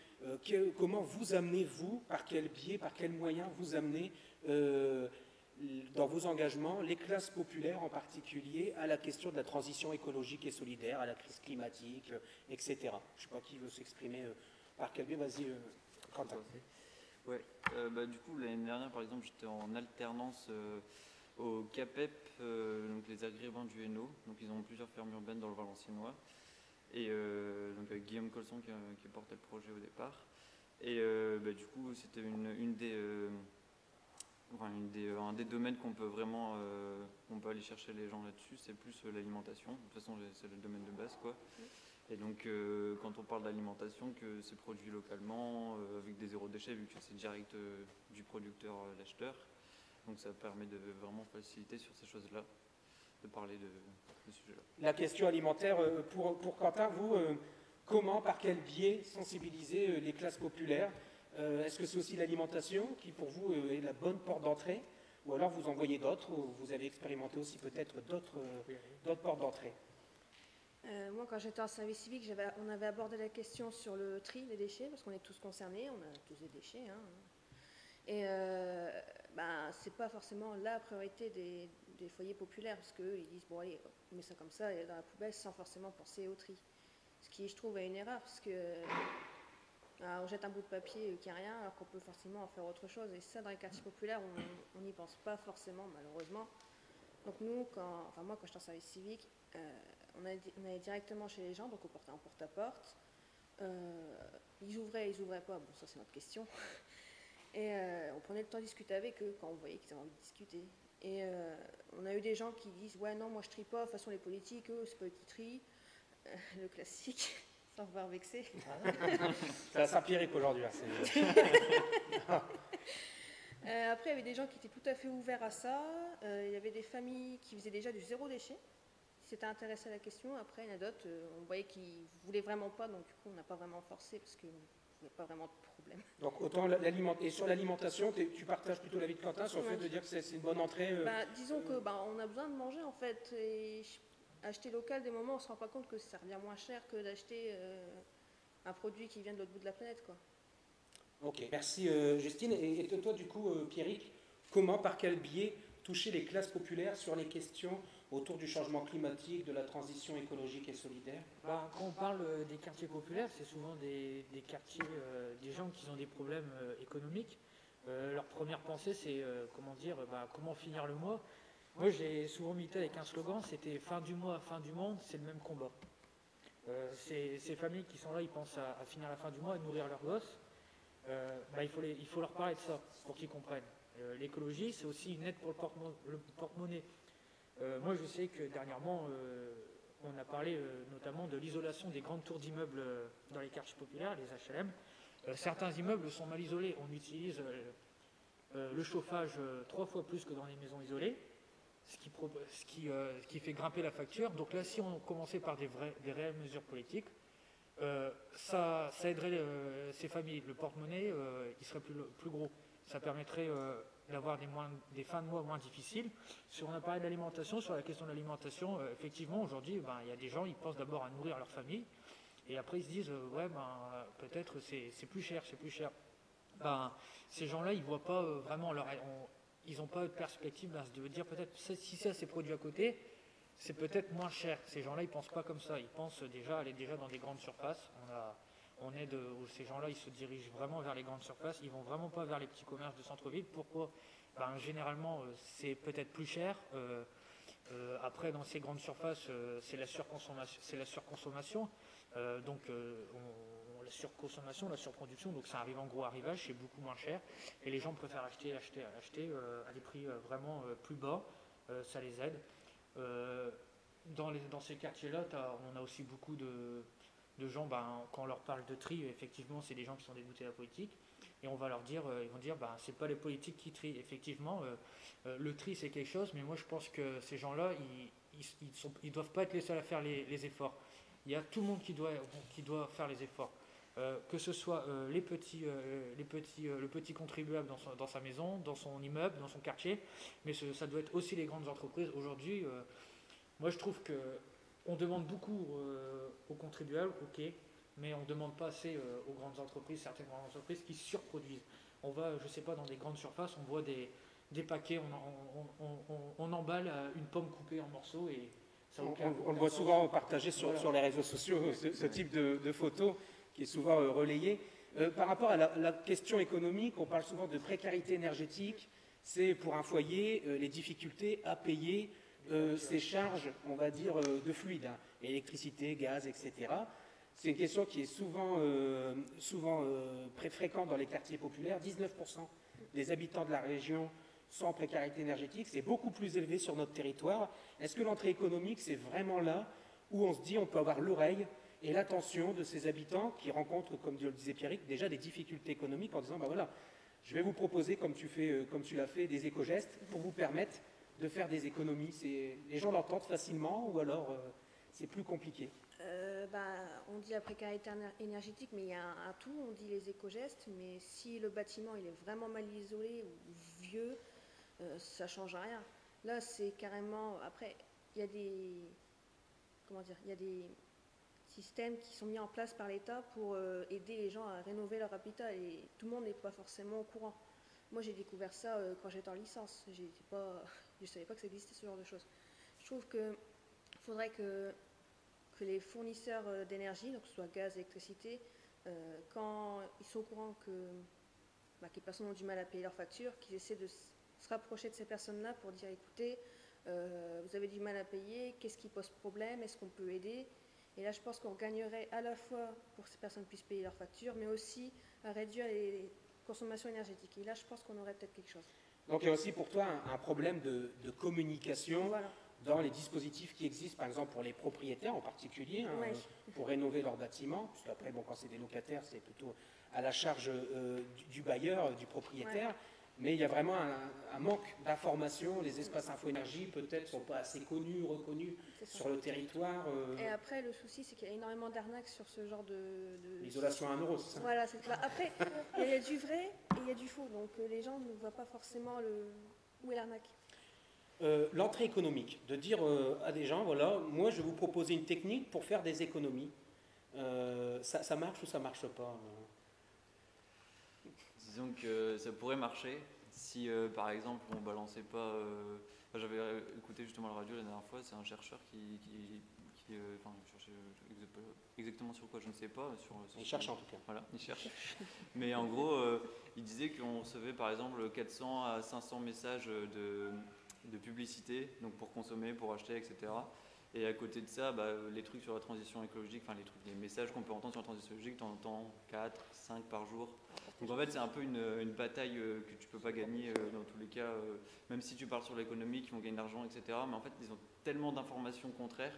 comment vous amenez, vous, par quel biais, par quels moyens vous amenez dans vos engagements, les classes populaires en particulier, à la question de la transition écologique et solidaire, à la crise climatique, etc. Je ne sais pas qui veut s'exprimer par quel biais, vas-y Quentin.
Ouais, du coup l'année dernière par exemple j'étais en alternance au CAPEP, donc les agréments du Hainaut, donc ils ont plusieurs fermes urbaines dans le Valenciennois, et donc avec Guillaume Colson qui portait le projet au départ, et du coup c'était un des domaines qu'on peut vraiment on peut aller chercher les gens là-dessus, c'est plus l'alimentation. De toute façon c'est le domaine de base quoi. Et donc quand on parle d'alimentation, que c'est produit localement avec des zéro déchets, vu que c'est direct du producteur à l'acheteur, donc ça permet de vraiment faciliter sur ces choses-là, de parler de ce sujet-là.
La question alimentaire, pour Quentin, vous, comment, par quel biais sensibiliser les classes populaires? Est-ce que c'est aussi l'alimentation qui, pour vous, est la bonne porte d'entrée? Ou alors vous en voyez d'autres, ou vous avez expérimenté aussi peut-être d'autres portes d'entrée?
Moi, quand j'étais en service civique, on avait abordé la question sur le tri des déchets, parce qu'on est tous concernés, on a tous des déchets. Hein. Et c'est pas forcément la priorité des foyers populaires, parce qu'eux, ils disent, bon allez, on met ça comme ça, et dans la poubelle, sans forcément penser au tri. Ce qui, je trouve, est une erreur, parce que on jette un bout de papier qui n'a rien, alors qu'on peut forcément en faire autre chose. Et ça, dans les quartiers populaires, on n'y pense pas forcément, malheureusement. Donc nous, moi, quand j'étais en service civique, on allait directement chez les gens, donc on portait en porte-à-porte. Ils ouvraient pas, bon ça c'est notre question. Et on prenait le temps de discuter avec eux quand on voyait qu'ils avaient envie de discuter. Et on a eu des gens qui disent, ouais non, moi je trie pas, de toute façon les politiques, eux, c'est pas eux qui trient. Le classique, sans pouvoir vexer.
C'est à Saint-Pierrick aujourd'hui.
Après, il y avait des gens qui étaient tout à fait ouverts à ça. Il y avait des familles qui faisaient déjà du zéro déchet, qui s'étaient intéressées à la question. Après, il y en a d'autres, on voyait qu'ils ne voulaient vraiment pas, donc du coup, on n'a pas vraiment forcé parce qu'il n'y a pas vraiment de problème.
Donc, autant et sur l'alimentation, tu partages plutôt l'avis de Quentin sur le fait de dire que c'est une bonne entrée
disons qu'on a besoin de manger en fait. Et acheter local, des moments, on ne se rend pas compte que ça revient moins cher que d'acheter un produit qui vient de l'autre bout de la planète, quoi.
Ok, merci Justine. Et toi, du coup, Pierrick, comment, par quel biais toucher les classes populaires sur les questions autour du changement climatique, de la transition écologique et solidaire?
Quand on parle des quartiers populaires, c'est souvent des quartiers, des gens qui ont des problèmes économiques. Leur première pensée, c'est comment finir le mois. Moi, j'ai souvent milité avec un slogan, c'était « fin du mois, fin du monde, c'est le même combat ». Ces familles qui sont là, ils pensent à finir la fin du mois et nourrir leurs gosses. Il faut leur parler de ça pour qu'ils comprennent. L'écologie, c'est aussi une aide pour le porte-monnaie. Moi, je sais que dernièrement, on a parlé notamment de l'isolation des grandes tours d'immeubles dans les quartiers populaires, les HLM. Certains immeubles sont mal isolés. On utilise le chauffage 3 fois plus que dans les maisons isolées, ce qui fait grimper la facture. Donc là, si on commençait par des réelles mesures politiques, ça aiderait ces familles. Le porte-monnaie, il serait plus gros. Ça permettrait d'avoir des fins de mois moins difficiles. Si on a parlé d'alimentation, sur la question de l'alimentation, effectivement, aujourd'hui, il y a des gens, ils pensent d'abord à nourrir leur famille, et après ils se disent, peut-être c'est plus cher. Ces gens-là, ils voient pas vraiment ils n'ont pas de perspective de dire peut-être si ça c'est produit à côté, c'est peut-être moins cher. Ces gens-là, ils ne pensent pas comme ça. Ils pensent aller déjà dans des grandes surfaces. Ces gens-là, ils se dirigent vraiment vers les grandes surfaces. Ils ne vont vraiment pas vers les petits commerces de centre-ville. Pourquoi? Généralement, c'est peut-être plus cher. Après, dans ces grandes surfaces, c'est la surconsommation. La surconsommation, la surproduction, donc ça arrive en gros arrivage, c'est beaucoup moins cher. Et les gens préfèrent acheter à des prix vraiment plus bas. Ça les aide. Dans ces quartiers-là, on a aussi beaucoup de gens, quand on leur parle de tri, effectivement, c'est des gens qui sont dégoûtés de la politique. et on va leur dire, ils vont dire, bah, c'est pas les politiques qui trient. Effectivement, le tri c'est quelque chose, mais moi je pense que ces gens-là, ils doivent pas être les seuls à faire les efforts. Il y a tout le monde qui doit faire les efforts. Que ce soit le petit contribuable dans sa maison, dans son immeuble, dans son quartier, mais ça doit être aussi les grandes entreprises. Aujourd'hui, moi je trouve qu'on demande beaucoup aux contribuables, ok, mais on ne demande pas assez aux grandes entreprises, certaines grandes entreprises qui surproduisent. On va, je ne sais pas, dans des grandes surfaces, on voit des paquets, on emballe une pomme coupée en morceaux et ça
on le voit souvent partagé sur les réseaux sociaux, ce type de photos qui est souvent relayé. Par rapport à la question économique, on parle souvent de précarité énergétique. C'est pour un foyer les difficultés à payer ces charges, on va dire, de fluide, hein, électricité, gaz, etc. C'est une question qui est souvent très fréquente dans les quartiers populaires. 19% des habitants de la région sont en précarité énergétique. C'est beaucoup plus élevé sur notre territoire. Est-ce que l'entrée économique, c'est vraiment là où on se dit on peut avoir l'oreille et l'attention de ces habitants qui rencontrent, comme le disait Pierrick, déjà des difficultés économiques en disant, ben voilà, je vais vous proposer, comme tu l'as fait, des éco-gestes pour vous permettre de faire des économies. Les gens l'entendent facilement ou alors c'est plus compliqué?
On dit la précarité énergétique, mais il y a un tout. On dit les éco-gestes, mais si le bâtiment il est vraiment mal isolé ou vieux, ça ne change rien. Là, c'est carrément... Après, il y a des... Comment dire? Il y a des systèmes qui sont mis en place par l'État pour aider les gens à rénover leur habitat et tout le monde n'est pas forcément au courant. Moi, j'ai découvert ça quand j'étais en licence. Je ne savais pas que ça existait, ce genre de choses. Je trouve qu'il faudrait que les fournisseurs d'énergie, donc que ce soit gaz, électricité, quand ils sont au courant que les personnes ont du mal à payer leurs factures, qu'ils essaient de se rapprocher de ces personnes-là pour dire, écoutez, vous avez du mal à payer, qu'est-ce qui pose problème, est-ce qu'on peut aider? Et là, je pense qu'on gagnerait à la fois pour que ces personnes puissent payer leurs factures, mais aussi à réduire les consommations énergétiques. Et là, je pense qu'on aurait peut-être quelque chose.
Donc il y a aussi pour toi un problème de communication dans les dispositifs qui existent, par exemple pour les propriétaires en particulier, hein, pour rénover leur bâtiment, parce qu'après, bon, quand c'est des locataires, c'est plutôt à la charge du bailleur, du propriétaire. Ouais. Mais il y a vraiment un manque d'information. Les espaces info-énergie peut-être ne sont pas assez connus, reconnus sur le territoire.
Et après, le souci, c'est qu'il y a énormément d'arnaques sur ce genre de...
L'isolation à 1 euro, c'est ça?
Voilà, c'est ça. Après, il y a du vrai et il y a du faux. Donc les gens ne voient pas forcément où est l'arnaque.
L'entrée économique, de dire à des gens, voilà, moi je vais vous proposer une technique pour faire des économies. Ça marche ou ça ne marche pas?
Disons que ça pourrait marcher si, par exemple, on balançait pas... J'avais écouté justement la radio la dernière fois, c'est un chercheur qui cherchait exactement sur quoi, je ne sais pas.
Il cherche en tout cas.
Voilà, il cherche. Mais en gros, il disait qu'on recevait par exemple 400 à 500 messages de publicité, donc pour consommer, pour acheter, etc. Et à côté de ça, les trucs sur la transition écologique, enfin les messages qu'on peut entendre sur la transition écologique, tu en entends 4, 5 par jour. Donc en fait, c'est un peu une bataille que tu peux pas gagner dans tous les cas, même si tu parles sur l'économie, qu'ils vont gagner de l'argent, etc. Mais en fait, ils ont tellement d'informations contraires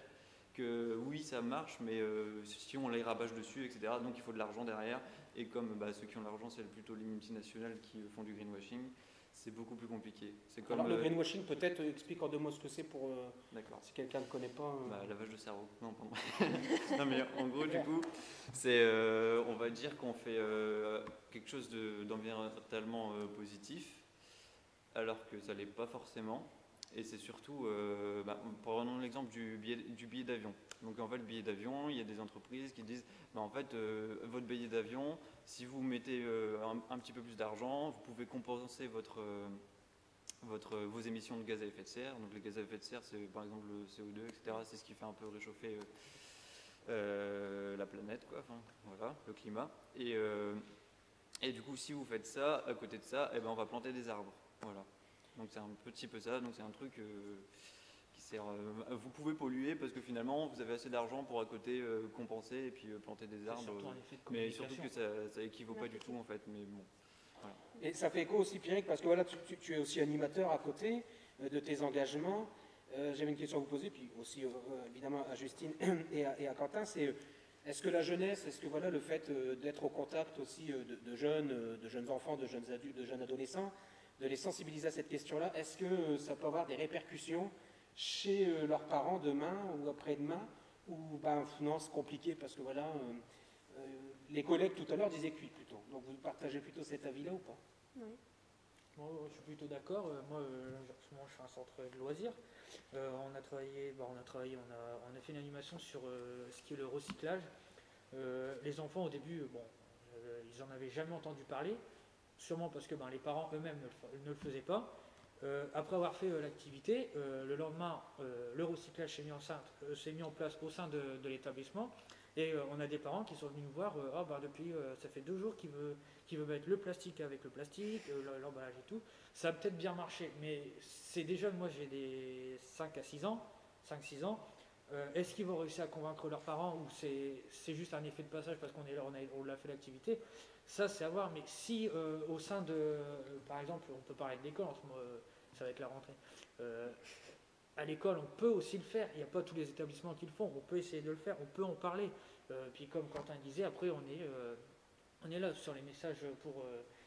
que oui, ça marche, mais si on les rabâche dessus, etc. Donc il faut de l'argent derrière. Et comme ceux qui ont de l'argent, c'est plutôt les multinationales qui font du greenwashing, c'est beaucoup plus compliqué. Comme,
alors le greenwashing, peut-être explique en 2 mots ce que c'est pour si quelqu'un ne connaît pas.
Lavage de cerveau. Non, pardon. Non, mais en gros, du coup, c'est, on va dire qu'on fait quelque chose d'environnementalement positif, alors que ça ne l'est pas forcément. Et c'est surtout, prenons l'exemple du billet d'avion. Donc en fait, le billet d'avion, il y a des entreprises qui disent, en fait, votre billet d'avion, si vous mettez un petit peu plus d'argent, vous pouvez compenser vos émissions de gaz à effet de serre. Donc les gaz à effet de serre, c'est par exemple le CO2, etc. C'est ce qui fait un peu réchauffer la planète, quoi. Enfin, voilà, le climat. Et du coup, si vous faites ça, à côté de ça, on va planter des arbres. Voilà. Donc c'est un petit peu ça, donc c'est un truc qui sert... vous pouvez polluer parce que finalement vous avez assez d'argent pour à côté compenser et puis planter des arbres. Mais surtout que ça équivaut pas du tout en fait. Mais bon, voilà.
Et ça fait écho aussi, Pierrick, parce que voilà, tu es aussi animateur à côté de tes engagements. J'avais une question à vous poser, puis aussi évidemment à Justine et à Quentin, c'est Est-ce que la jeunesse, est-ce que voilà, le fait d'être au contact aussi de jeunes enfants, de jeunes adultes, de jeunes adolescents, de les sensibiliser à cette question-là, est-ce que ça peut avoir des répercussions chez leurs parents demain ou après-demain, ou ben non, c'est compliqué parce que voilà, les collègues tout à l'heure disaient cuit plutôt. Donc vous partagez plutôt cet avis-là ou pas?
Oui.
Moi, je suis plutôt d'accord. Moi, je fais un centre de loisirs. On a fait une animation sur ce qui est le recyclage. Les enfants, au début, ils n'en avaient jamais entendu parler, sûrement parce que les parents eux-mêmes ne le faisaient pas. Après avoir fait l'activité, le lendemain, le recyclage s'est mis en place au sein de l'établissement. Et on a des parents qui sont venus nous voir, depuis ça fait 2 jours qu'il veut mettre le plastique avec le plastique, l'emballage et tout. Ça a peut-être bien marché, mais c'est des jeunes, moi j'ai des 5-6 ans. Est-ce qu'ils vont réussir à convaincre leurs parents ou c'est juste un effet de passage parce qu'on est là, on l'a fait l'activité? Ça c'est à voir, mais si au sein de, par exemple, on peut parler de l'école, en ce moment, ça va être la rentrée. À l'école, on peut aussi le faire. Il n'y a pas tous les établissements qui le font. On peut essayer de le faire. On peut en parler. Puis comme Quentin disait, après on est là sur les messages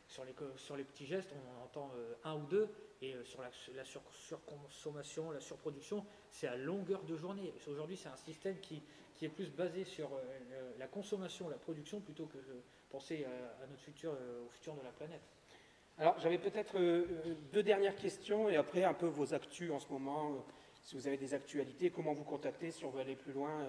sur les petits gestes. On en entend un ou deux. Et sur la surconsommation, la surproduction, c'est à longueur de journée. Aujourd'hui, c'est un système qui est plus basé sur la consommation, la production, plutôt que penser à notre futur, au futur de la planète.
Alors, j'avais peut-être 2 dernières questions et après un peu vos actus en ce moment, si vous avez des actualités, comment vous contacter si on veut aller plus loin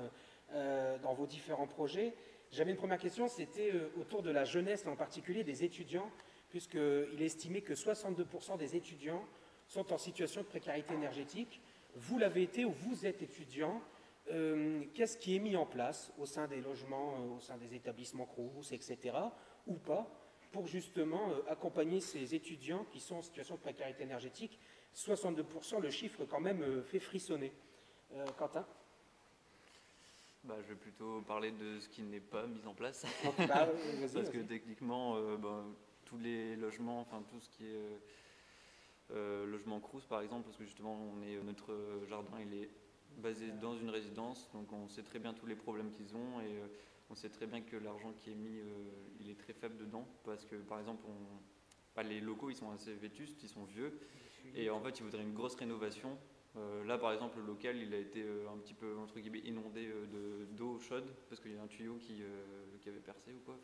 dans vos différents projets. J'avais une première question, c'était autour de la jeunesse, en particulier des étudiants, puisqu'il est estimé que 62% des étudiants sont en situation de précarité énergétique. Vous l'avez été ou vous êtes étudiant. Qu'est-ce qui est mis en place au sein des logements, au sein des établissements Crous, etc., ou pas, pour justement accompagner ces étudiants qui sont en situation de précarité énergétique? 62%, le chiffre quand même fait frissonner. Quentin?
Je vais plutôt parler de ce qui n'est pas mis en place.
Parce
que techniquement, tous les logements, enfin tout ce qui est logement Crous par exemple, parce que justement notre jardin il est basé dans une résidence, donc on sait très bien tous les problèmes qu'ils ont et on sait très bien que l'argent qui est mis, il est très faible dedans, parce que par exemple, les locaux ils sont assez vétustes, ils sont vieux, et en fait ils voudraient une grosse rénovation. Là par exemple le local il a été un petit peu entre guillemets inondé d'eau chaude, parce qu'il y a un tuyau qui avait percé ou quoi.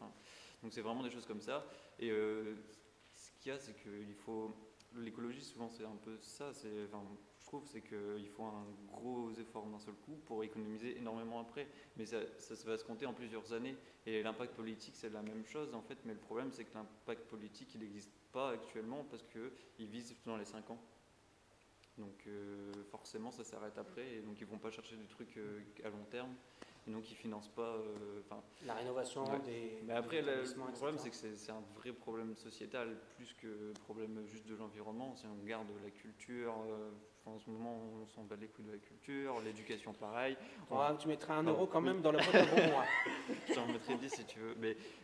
Donc c'est vraiment des choses comme ça. Et ce qu'il y a, c'est qu'il faut... L'écologie souvent c'est un peu ça, je trouve, c'est qu'il faut un gros effort d'un seul coup pour économiser énormément après. Mais ça va se compter en plusieurs années. Et l'impact politique, c'est la même chose en fait. Mais le problème, c'est que l'impact politique, il n'existe pas actuellement parce qu'il vise dans les 5 ans. Donc forcément, ça s'arrête après. Et donc ils ne vont pas chercher des trucs à long terme. Et donc ils ne financent pas...
la rénovation des...
Mais après, le problème, c'est que c'est un vrai problème sociétal, plus que problème juste de l'environnement. Si on garde la culture... en ce moment, on s'en bat les couilles de la culture, l'éducation pareil.
Tu mettras 1 euro quand même dans la boîte à bonbons.
Je t'en mettrai 10 si tu veux.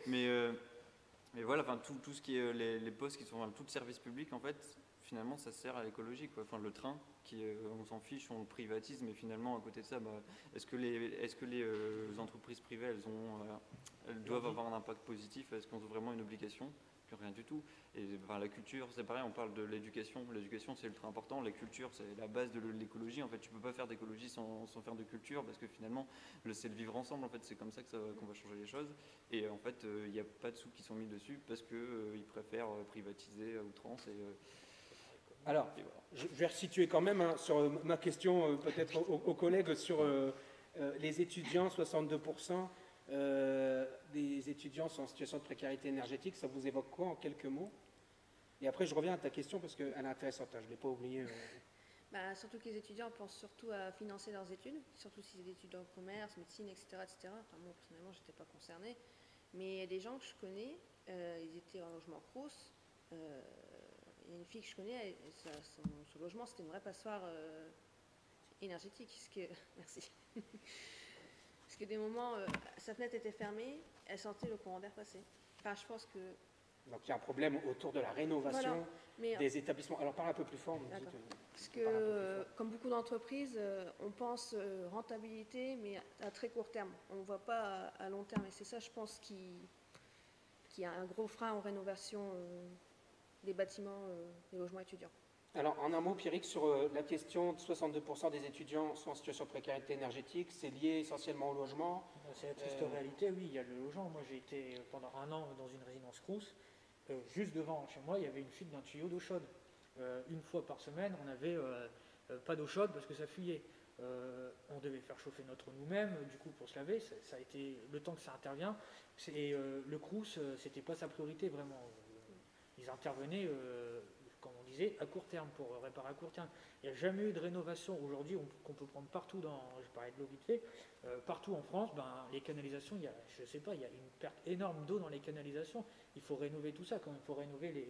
Mais voilà, tout ce qui est les postes qui sont tout service public, en fait, finalement, ça sert à l'écologie, quoi. Le train, on s'en fiche, on le privatise, mais finalement, à côté de ça, est-ce que les entreprises privées, elles doivent avoir un impact positif? Est-ce qu'on a vraiment une obligation? Rien du tout. Et la culture, c'est pareil, on parle de l'éducation. L'éducation, c'est ultra important. La culture, c'est la base de l'écologie. En fait, tu peux pas faire d'écologie sans faire de culture, parce que finalement, c'est le vivre ensemble. En fait, c'est comme ça qu'on va changer les choses. Et en fait, il n'y a pas de sous qui sont mis dessus parce qu'ils préfèrent privatiser à outrance.
Alors, je vais resituer quand même sur ma question, peut-être aux collègues, sur les étudiants, 62%. Des étudiants sont en situation de précarité énergétique, ça vous évoque quoi en quelques mots? Et après je reviens à ta question parce qu'elle est intéressante, je ne l'ai pas oubliée.
Surtout que les étudiants pensent surtout à financer leurs études, surtout si c'est des études en commerce, médecine, etc. Moi personnellement je n'étais pas concernée, mais il y a des gens que je connais, ils étaient en logement Crous, il y a une fille que je connais, son logement c'était une vraie passoire énergétique, merci. Parce que des moments, sa fenêtre était fermée, elle sentait le courant d'air passer. Je pense que
Donc il y a un problème autour de la rénovation
Voilà. Mais,
des établissements. Alors parle un peu plus fort.
D'accord. Parce que, comme beaucoup d'entreprises, on pense rentabilité, mais à très court terme. On ne voit pas à long terme. Et c'est ça, je pense, qui a un gros frein en rénovation des bâtiments, des logements étudiants.
Alors, en un mot, Pierrick, sur la question de 62% des étudiants sont en situation de précarité énergétique, c'est lié essentiellement au logement.
C'est la triste réalité, oui, il y a le logement. Moi, j'ai été pendant un an dans une résidence Crous. Juste devant chez moi, il y avait une fuite d'un tuyau d'eau chaude. Une fois par semaine, on n'avait pas d'eau chaude parce que ça fuyait. On devait faire chauffer notre eau nous-mêmes, du coup, pour se laver. Ça a été le temps que ça intervient. Le Crous, c'était pas sa priorité, vraiment. Ils intervenaient, comme on disait, à court terme, pour réparer à court terme. Il n'y a jamais eu de rénovation aujourd'hui qu'on peut prendre partout je parlais de l'eau vite fait, partout en France, les canalisations, je ne sais pas, il y a une perte énorme d'eau dans les canalisations. Il faut rénover tout ça, quand il faut rénover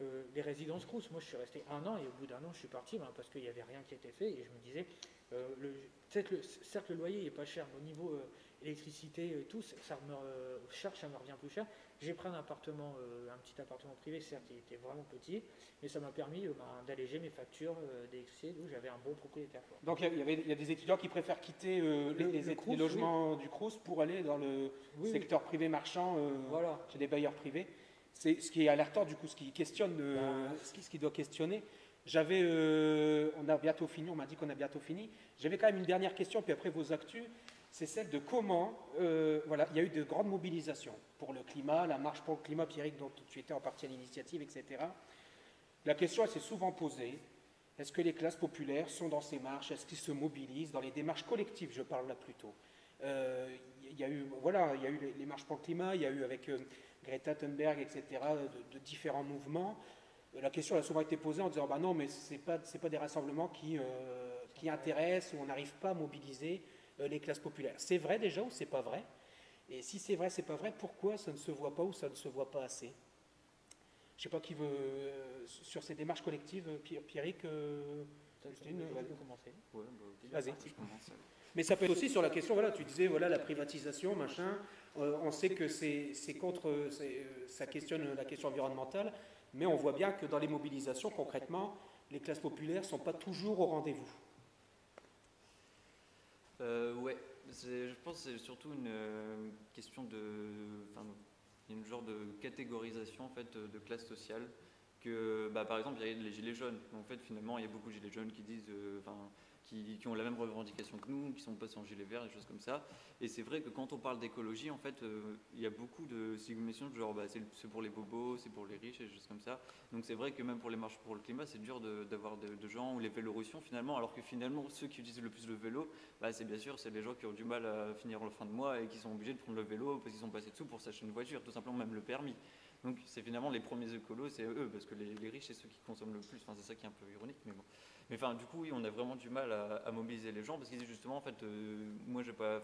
les résidences Crous. Moi, je suis resté un an et au bout d'un an, je suis parti parce qu'il n'y avait rien qui était fait et je me disais, certes, le loyer n'est pas cher, mais au niveau électricité, tout, ça me revient plus cher. J'ai pris un petit appartement privé, certes, il était vraiment petit, mais ça m'a permis d'alléger mes factures d'électricité, où j'avais un bon propriétaire.
Donc il y a des étudiants qui préfèrent quitter les logements du Crous pour aller dans le secteur privé marchand, chez des bailleurs privés. C'est ce qui est alertant, du coup, ce qui questionne, ce qui doit questionner. On a bientôt fini, on m'a dit qu'on a bientôt fini. J'avais quand même une dernière question, puis après vos actus. C'est celle de comment, il y a eu de grandes mobilisations pour le climat, la marche pour le climat, Pierrick, dont tu étais en partie à l'initiative, etc. La question, elle s'est souvent posée, est-ce que les classes populaires sont dans ces marches, est-ce qu'ils se mobilisent dans les démarches collectives, je parle là plutôt. Il y a eu les marches pour le climat, il y a eu avec Greta Thunberg, etc., de différents mouvements. La question a souvent été posée en disant, non, mais ce n'est pas des rassemblements qui intéressent, où on n'arrive pas à mobiliser les classes populaires. C'est vrai déjà ou c'est pas vrai? Et si c'est vrai, c'est pas vrai, pourquoi ça ne se voit pas ou ça ne se voit pas assez? Je ne sais pas qui veut, sur ces démarches collectives, Pierrick, Justine,
commencer.
Vas-y. Mais ça peut être aussi sur la question, tu disais, la privatisation, machin, on sait que c'est contre, ça questionne la question environnementale, mais on voit bien que dans les mobilisations, concrètement, les classes populaires ne sont pas toujours au rendez-vous.
Je pense que c'est surtout une question une genre de catégorisation en fait de classe sociale. Par exemple, il y a les gilets jaunes. En fait, finalement, il y a beaucoup de gilets jaunes qui disent, qui ont la même revendication que nous, qui sont passés en gilet vert, des choses comme ça. Et c'est vrai que quand on parle d'écologie, en fait, il y a beaucoup de stigmatisation de genre, c'est pour les bobos, c'est pour les riches, et des choses comme ça. Donc c'est vrai que même pour les marches pour le climat, c'est dur d'avoir de gens, ou les vélorussions finalement, alors que finalement, ceux qui utilisent le plus le vélo, c'est bien sûr, c'est les gens qui ont du mal à finir la fin de mois et qui sont obligés de prendre le vélo parce qu'ils sont passés dessous pour s'acheter une voiture, tout simplement même le permis. Donc c'est finalement les premiers écolos, c'est eux, parce que les riches, c'est ceux qui consomment le plus. C'est ça qui est un peu ironique, mais bon. Mais du coup, oui, on a vraiment du mal à mobiliser les gens, parce qu'ils disent justement, en fait, moi, j'ai pas,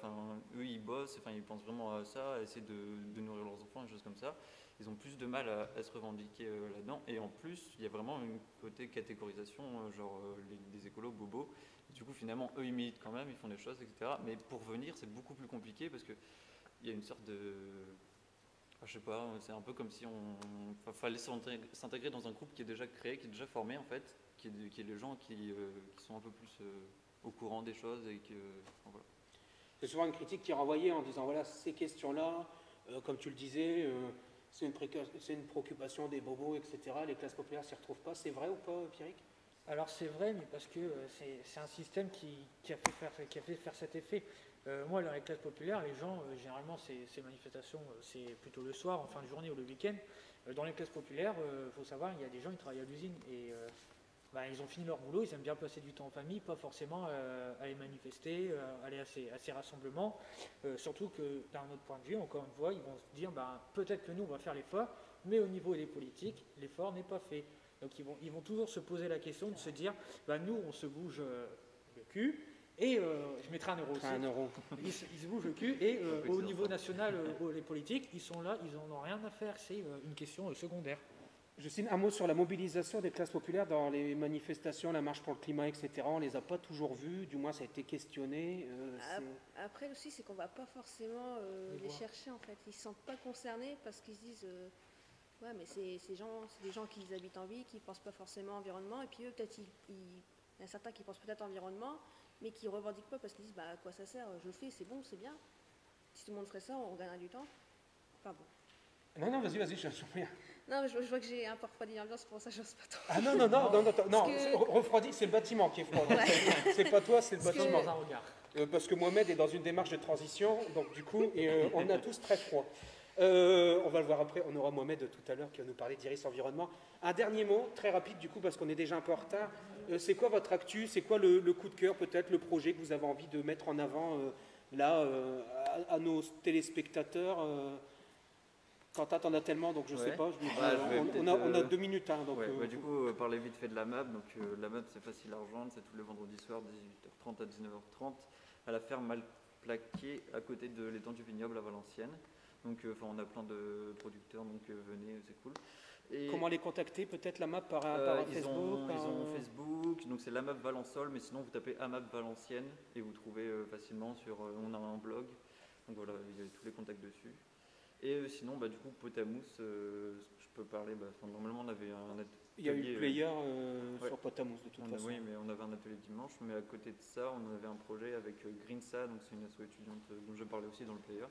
eux, ils bossent, ils pensent vraiment à ça, à essayer de nourrir leurs enfants, des choses comme ça. Ils ont plus de mal à se revendiquer là-dedans. Et en plus, il y a vraiment une côté catégorisation, des écolos bobos. Et du coup, finalement, eux, ils militent quand même, ils font des choses, etc. Mais pour venir, c'est beaucoup plus compliqué, parce qu'il y a une sorte de... je sais pas, c'est un peu comme si on fallait s'intégrer dans un groupe qui est déjà créé, qui est déjà formé en fait, qui est les gens qui sont un peu plus au courant des choses et que voilà.
C'est souvent une critique qui est renvoyée en disant ces questions-là, comme tu le disais, c'est une préoccupation des bobos, etc. Les classes populaires s'y retrouvent pas. C'est vrai ou pas, Pierrick?
Alors c'est vrai, mais parce que c'est un système qui a fait faire cet effet. Moi, dans les classes populaires, les gens, généralement, ces manifestations, c'est plutôt le soir, en fin de journée ou le week-end. Dans les classes populaires, il faut savoir, il y a des gens qui travaillent à l'usine et ils ont fini leur boulot, ils aiment bien passer du temps en famille, pas forcément aller manifester, aller à ces rassemblements. Surtout que, d'un autre point de vue, encore une fois, ils vont se dire, peut-être que nous, on va faire l'effort, mais au niveau des politiques, l'effort n'est pas fait. Donc ils vont toujours se poser la question de se dire, nous, on se bouge le cul. Et je mettrai €1 aussi. Ils se bougent le cul et au niveau national, les politiques, ils sont là, ils n'en ont rien à faire. C'est une question secondaire.
Justine, un mot sur la mobilisation des classes populaires dans les manifestations, la marche pour le climat, etc. On ne les a pas toujours vues, du moins ça a été questionné.
Après aussi, c'est qu'on ne va pas forcément les chercher en fait. Ils ne se sentent pas concernés parce qu'ils se disent Ouais, mais c'est des gens qui habitent en ville, qui ne pensent pas forcément environnement, et puis eux, peut-être, il y en a certains qui pensent peut-être environnement, mais qui ne revendiquent pas parce qu'ils disent, bah, à quoi ça sert, je le fais, c'est bon, c'est bien. Si tout le monde ferait ça, on gagnerait du temps. Enfin bon.
Non, vas-y, je rien.
Non, mais je vois que j'ai un peu refroidi l'ambiance, c'est pour ça que j'ose pas trop.
Ah non, refroidi, c'est le bâtiment qui est froid. Ouais. C'est pas toi, c'est le bâtiment.
Dans un regard.
Parce que Mohamed est dans une démarche de transition, donc du coup, on a tous très froid. On va le voir après, on aura Mohamed tout à l'heure qui va nous parler d'Iris Environnement. Un dernier mot, très rapide du coup, parce qu'on est déjà un peu en retard. C'est quoi votre actu? C'est quoi le coup de cœur, peut-être, le projet que vous avez envie de mettre en avant là, à nos téléspectateurs Quentin, t'en as tellement, donc je sais pas. On a 2 minutes. Hein, donc,
du coup, parler vite fait de la MAB. Donc, la MAB, c'est facile à rejoindre. C'est tous les vendredis soirs, de 18h30 à 19h30, à la ferme Malplaquet, à côté de l'étang du vignoble à Valenciennes. Donc, on a plein de producteurs, donc venez, c'est cool.
Et comment les contacter? Peut-être la MAB par Facebook
Ils ont Facebook, donc c'est la MAB Valençol, mais sinon vous tapez AMAB Valenciennes et vous trouvez facilement sur. On a un blog, donc voilà, il y a tous les contacts dessus. Et sinon, du coup, Potamousse, je peux parler. Normalement, on avait un atelier.
Il y a eu player sur Potamousse de toute façon.
Oui, mais on avait un atelier dimanche. Mais à côté de ça, on avait un projet avec Greensa, donc c'est une asso étudiante dont je parlais aussi dans le player.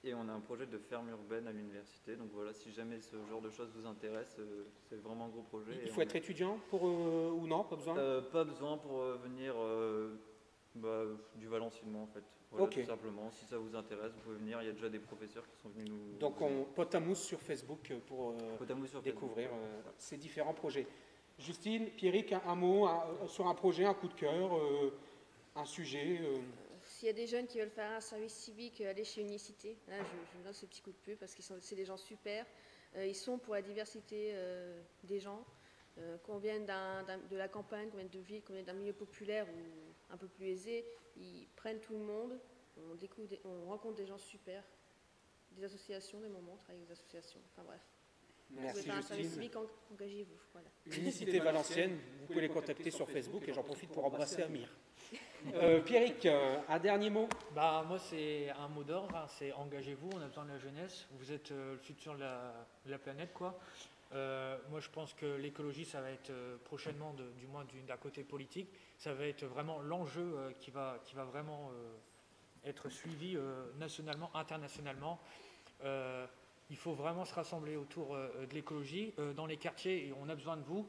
Et on a un projet de ferme urbaine à l'université. Donc voilà, si jamais ce genre de choses vous intéresse, c'est vraiment un gros projet.
Il faut être étudiant pour ou non? Pas besoin.
Pas besoin pour venir du Valenciennement en fait. Voilà, tout simplement. Si ça vous intéresse, vous pouvez venir. Il y a déjà des professeurs qui sont venus nous.
Donc Potamousse sur Facebook pour découvrir ces différents projets. Justine, Pierrick, un mot sur un projet, un coup de cœur, un sujet.
S'il y a des jeunes qui veulent faire un service civique, aller chez Unicité. Là, je donne ce petit coup de pub parce que c'est des gens super. Ils sont pour la diversité des gens. Qu'on vienne de la campagne, qu'on vienne de ville, qu'on vienne d'un milieu populaire ou un peu plus aisé, ils prennent tout le monde, on rencontre des gens super, des associations, des moments, on travaille avec des associations, enfin bref.
Merci,
vous pouvez faire un service civique, engagez-vous. Voilà.
Unicité Valenciennes, vous pouvez les contacter sur Facebook et j'en profite pour embrasser Amir. Pierrick, un dernier mot?
Moi, c'est un mot d'ordre, hein, c'est engagez-vous, on a besoin de la jeunesse, vous êtes le futur de la planète, quoi. Moi je pense que l'écologie ça va être prochainement, du moins d'un côté politique, ça va être vraiment l'enjeu qui va vraiment être suivi nationalement, internationalement. Il faut vraiment se rassembler autour de l'écologie. Dans les quartiers, on a besoin de vous.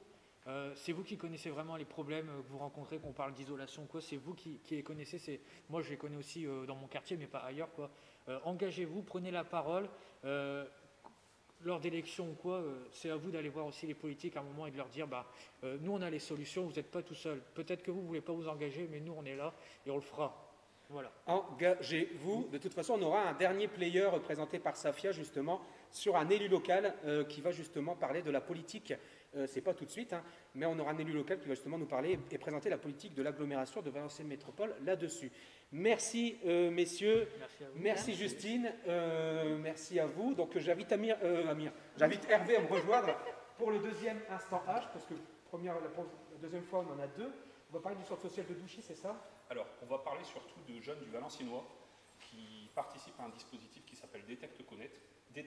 C'est vous qui connaissez vraiment les problèmes que vous rencontrez, qu'on parle d'isolation, quoi. C'est vous qui les connaissez. Moi je les connais aussi dans mon quartier mais pas ailleurs, quoi. Engagez-vous, prenez la parole. Lors d'élections ou quoi, c'est à vous d'aller voir aussi les politiques à un moment et de leur dire nous on a les solutions, vous n'êtes pas tout seul. Peut-être que vous ne voulez pas vous engager, mais nous on est là et on le fera. Voilà.
Engagez-vous. De toute façon, on aura un dernier player présenté par Safia justement sur un élu local qui va justement parler de la politique. C'est pas tout de suite, hein, mais on aura un élu local qui va justement nous parler et présenter la politique de l'agglomération de Valenciennes Métropole là-dessus. Merci messieurs, merci Justine, merci à vous. Donc j'invite j'invite Hervé à me rejoindre pour le deuxième instant H, parce que la deuxième fois on en a 2. On va parler du centre social de Douchy, c'est ça?
Alors, on va parler surtout de jeunes du Valenciennois qui participent à un dispositif qui s'appelle Détecte Connect, qui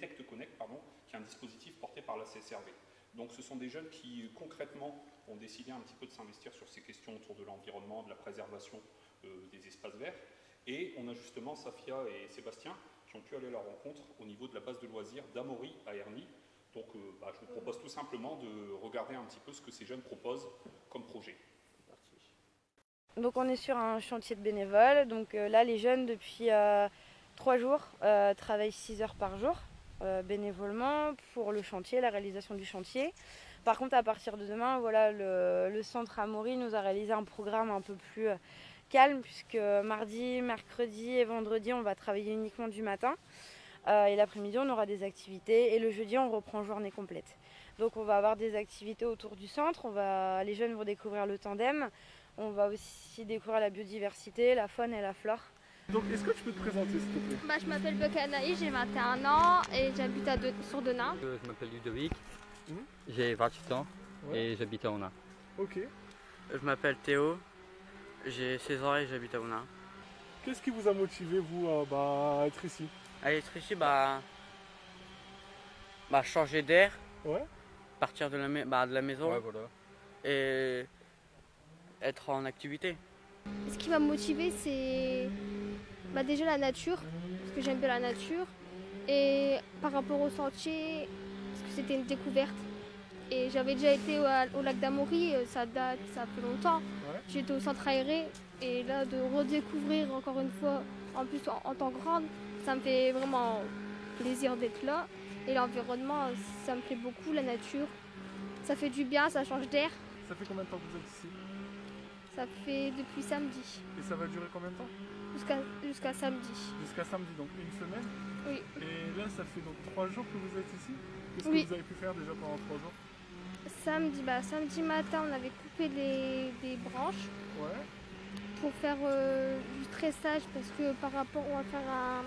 est un dispositif porté par la CSRV. Donc ce sont des jeunes qui concrètement ont décidé un petit peu de s'investir sur ces questions autour de l'environnement, de la préservation des espaces verts. Et on a justement Safia et Sébastien qui ont pu aller à leur rencontre au niveau de la base de loisirs d'Amaury à Ernie. Donc je vous propose tout simplement de regarder un petit peu ce que ces jeunes proposent comme projet.
Donc on est sur un chantier de bénévoles. Donc là les jeunes depuis 3 jours travaillent 6 heures par jour. Bénévolement pour le chantier, la réalisation du chantier. Par contre, à partir de demain, voilà, le centre Amaury nous a réalisé un programme un peu plus calme, puisque mardi, mercredi et vendredi, on va travailler uniquement du matin. Et l'après-midi, on aura des activités. Et le jeudi, on reprend journée complète. Donc on va avoir des activités autour du centre. Les jeunes vont découvrir le tandem. On va aussi découvrir la biodiversité, la faune et la flore.
Donc, est-ce que tu peux te présenter, s'il te plaît?
Je m'appelle Bokanaï, j'ai 21 ans et j'habite sur Denain.
Je m'appelle Ludovic, j'ai 28 ans et j'habite à Ona.
Ok.
Je m'appelle Théo, j'ai 16 ans et j'habite à Ona.
Qu'est-ce qui vous a motivé, vous, à être ici?
À être ici, changer d'air,
Ouais.
partir de la maison
Ouais, voilà.
et être en activité.
Ce qui m'a motivée, c'est déjà la nature, parce que j'aime bien la nature. Et par rapport au sentier, parce que c'était une découverte. Et j'avais déjà été au lac d'Amaury, ça date, ça fait longtemps.
Ouais.
J'étais au centre aéré. Et là, de redécouvrir encore une fois, en plus en tant que grande, ça me fait vraiment plaisir d'être là. Et l'environnement, ça me plaît beaucoup, la nature. Ça fait du bien, ça change d'air.
Ça fait combien de temps que vous êtes ici?
Ça fait depuis samedi.
Et ça va durer combien de temps?
Jusqu'à samedi.
Jusqu'à samedi, donc une semaine?
Oui.
Et là, ça fait donc 3 jours que vous êtes ici? Qu'est-ce
Oui.
que vous avez pu faire déjà pendant 3 jours?
Samedi matin, on avait coupé des branches.
Ouais.
Pour faire du tressage, parce que par rapport, on va faire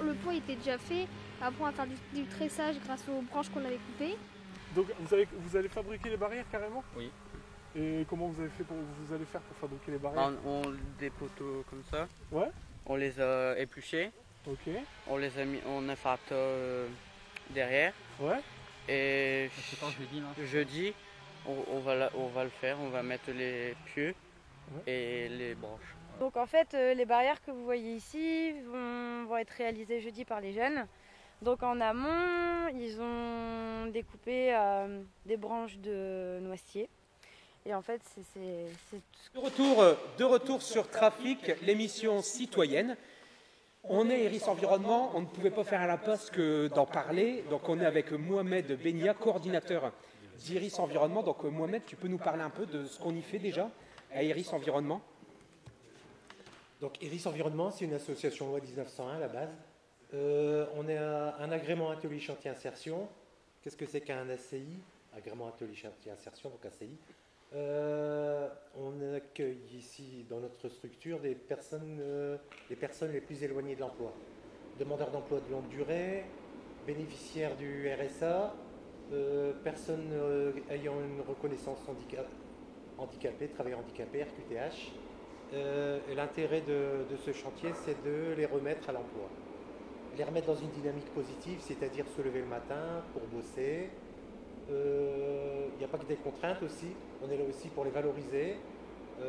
le pont était déjà fait. Après, on va faire du tressage grâce aux branches qu'on avait coupées.
Donc vous allez fabriquer les barrières carrément?
Oui.
Et comment vous allez faire pour fabriquer les barrières?
On des poteaux comme ça.
Ouais.
On les a épluchés.
Ok.
On les a mis, on a fait un tas derrière.
Ouais.
Et
C'est quand jeudi, non?
jeudi, on va le faire. On va mettre les pieux et les branches.
Donc en fait, les barrières que vous voyez ici vont être réalisées jeudi par les jeunes. Donc en amont, ils ont découpé des branches de noisetier. Et en fait, c'est
De retour sur Trafic, l'émission citoyenne. On est Iris Environnement, on ne pouvait pas faire à la place que d'en parler. Donc on est avec Mohamed Benia, coordinateur d'Iris Environnement. Donc Mohamed, tu peux nous parler un peu de ce qu'on y fait déjà à Iris Environnement?
Donc Iris Environnement, c'est une association loi 1901 à la base. On est un agrément atelier chantier insertion. Qu'est-ce que c'est qu'un ACI? Agrément atelier chantier insertion, donc ACI. On accueille ici dans notre structure des personnes les plus éloignées de l'emploi. Demandeurs d'emploi de longue durée, bénéficiaires du RSA, personnes ayant une reconnaissance handicapée, travailleurs handicapés, RQTH. Et l'intérêt de ce chantier, c'est de les remettre à l'emploi. Les remettre dans une dynamique positive, c'est-à-dire se lever le matin pour bosser. Il n'y a pas que des contraintes aussi, on est là aussi pour les valoriser,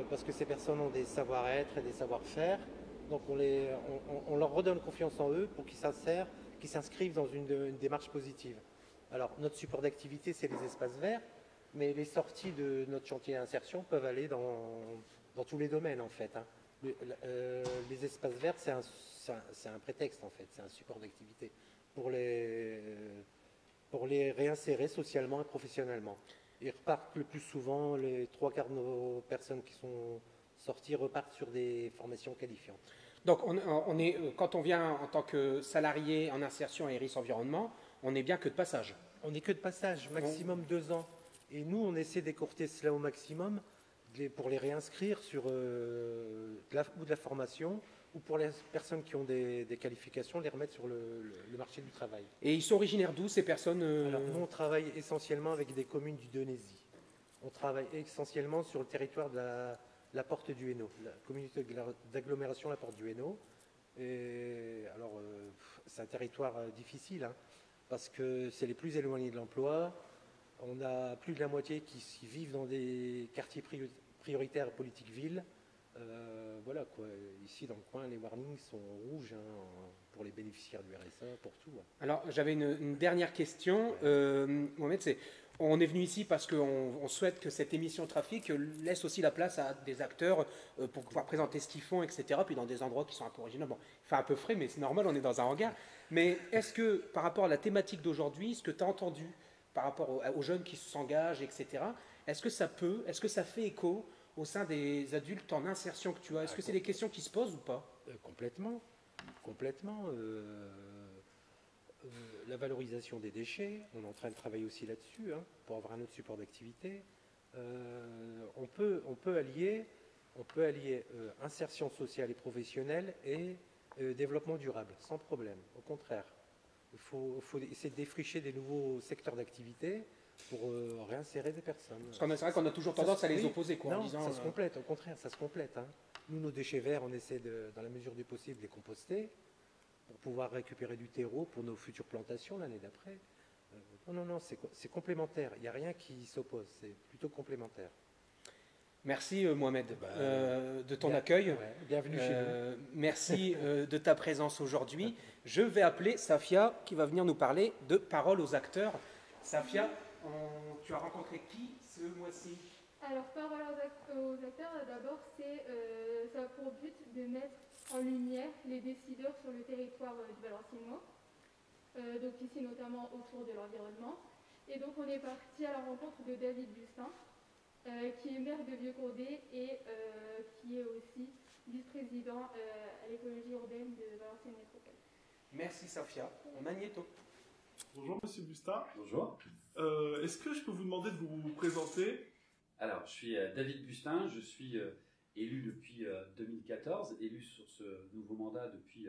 parce que ces personnes ont des savoir-être et des savoir-faire. Donc on leur redonne confiance en eux pour qu'ils s'inscrivent dans une démarche positive. Alors notre support d'activité, c'est les espaces verts, mais les sorties de notre chantier d'insertion peuvent aller dans tous les domaines en fait. Hein. Les espaces verts, c'est un prétexte en fait, c'est un support d'activité pour les réinsérer socialement et professionnellement. Ils repartent le plus souvent, les 3/4 de nos personnes qui sont sorties repartent sur des formations qualifiantes.
Donc quand on vient en tant que salarié en insertion à Iris Environnement, on n'est bien que de passage.
On n'est que de passage, maximum 2 ans. Et nous, on essaie d'écourter cela au maximum pour les réinscrire sur de la formation, ou pour les personnes qui ont des qualifications, les remettre sur le marché du travail.
Et ils sont originaires d'où ces personnes?
Alors, nous, on travaille essentiellement avec des communes du Donésie. On travaille essentiellement sur le territoire de la Porte du Hainaut, la communauté d'agglomération La Porte du Hainaut. Et alors, c'est un territoire difficile, hein, parce que c'est les plus éloignés de l'emploi. On a plus de la moitié qui vivent dans des quartiers prioritaires politique ville. Voilà quoi, ici dans le coin, les warnings sont rouges hein, pour les bénéficiaires du RSA, pour tout. Hein.
Alors j'avais une dernière question, Mohamed, on est venu ici parce qu'on souhaite que cette émission Trafic laisse aussi la place à des acteurs pour pouvoir présenter ce qu'ils font, etc. Puis dans des endroits qui sont un peu originaux. Bon, il fait un peu frais, mais c'est normal, on est dans un hangar. Mais est-ce que par rapport à la thématique d'aujourd'hui, ce que tu as entendu par rapport aux jeunes qui s'engagent, etc., est-ce que ça fait écho au sein des adultes en insertion que tu as? Est-ce que c'est des questions qui se posent ou pas?
Complètement. La valorisation des déchets, on est en train de travailler aussi là-dessus, hein, pour avoir un autre support d'activité. On peut allier insertion sociale et professionnelle et développement durable, sans problème. Au contraire, il faut essayer de défricher des nouveaux secteurs d'activité pour réinsérer des personnes.
Parce que c'est vrai qu'on a toujours tendance à les opposer, quoi,
non,
en disant...
ça se complète, au contraire, ça se complète. Hein. Nous, nos déchets verts, on essaie, dans la mesure du possible, de les composter. pour pouvoir récupérer du terreau pour nos futures plantations l'année d'après. Non, c'est complémentaire. Il n'y a rien qui s'oppose. C'est plutôt complémentaire.
Merci Mohamed de ton accueil.
Ouais, bienvenue chez nous.
Merci de ta présence aujourd'hui. Je vais appeler Safia qui va venir nous parler de Parole aux acteurs. Safia, tu as rencontré qui ce mois-ci?
Alors, Parole aux acteurs, d'abord, ça a pour but de mettre en lumière les décideurs sur le territoire du Valenciennois, donc ici notamment autour de l'environnement. Et donc on est parti à la rencontre de David Bustin, qui est maire de Vieux-Condé et qui est aussi vice-président à l'écologie urbaine de Valenciennes Métropole.
Merci Safia. Magnéto.
Bonjour Monsieur Bustin.
Bonjour.
Est-ce que je peux vous demander de vous présenter?
Alors, je suis David Bustin, je suis élu depuis 2014, élu sur ce nouveau mandat depuis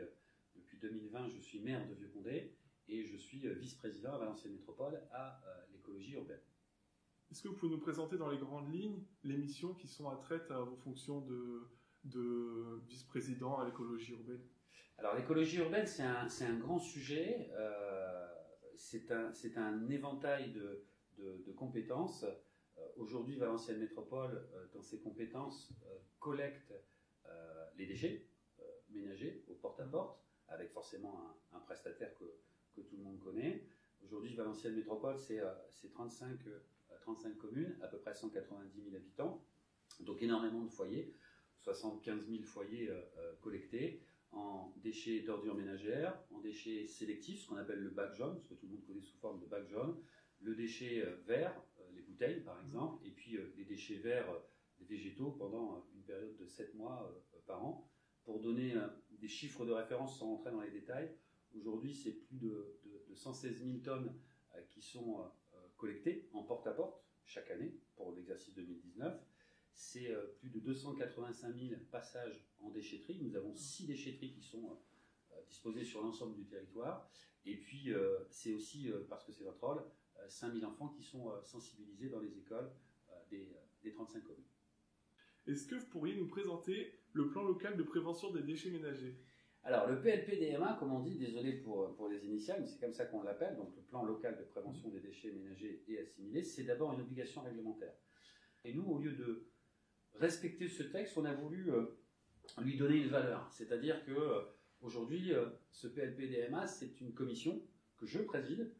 2020, je suis maire de Vieux-Condé et je suis vice-président à Valenciennes Métropole à l'écologie urbaine.
Est-ce que vous pouvez nous présenter dans les grandes lignes les missions qui sont attrait à vos fonctions de vice-président à l'écologie urbaine?
Alors, l'écologie urbaine, c'est un grand sujet, c'est un éventail de compétences. Aujourd'hui, Valenciennes Métropole, dans ses compétences, collecte les déchets ménagers au porte-à-porte, avec forcément un prestataire que tout le monde connaît. Aujourd'hui, Valenciennes Métropole, c'est 35 communes, à peu près 190 000 habitants, donc énormément de foyers, 75 000 foyers collectés en déchets d'ordures ménagères, en déchets sélectifs, ce qu'on appelle le bac jaune, ce que tout le monde connaît sous forme de bac jaune, le déchet vert, les bouteilles par exemple, et puis les déchets verts des végétaux pendant une période de 7 mois par an. Pour donner des chiffres de référence sans rentrer dans les détails, aujourd'hui c'est plus de 116 000 tonnes qui sont collectées en porte-à-porte chaque année pour l'exercice 2019. C'est plus de 285 000 passages en déchetterie. Nous avons 6 déchetteries qui sont disposées sur l'ensemble du territoire. Et puis c'est aussi, parce que c'est votre rôle, 5 000 enfants qui sont sensibilisés dans les écoles des 35 communes.
Est-ce que vous pourriez nous présenter le plan local de prévention des déchets ménagers?
Alors, le PLPDMA, comme on dit, désolé pour les initiales, mais c'est comme ça qu'on l'appelle, donc le plan local de prévention des déchets ménagers et assimilés, c'est d'abord une obligation réglementaire. Et nous, au lieu de respecter ce texte, on a voulu lui donner une valeur. C'est-à-dire que aujourd'hui, ce PLPDMA, c'est une commission que je préside.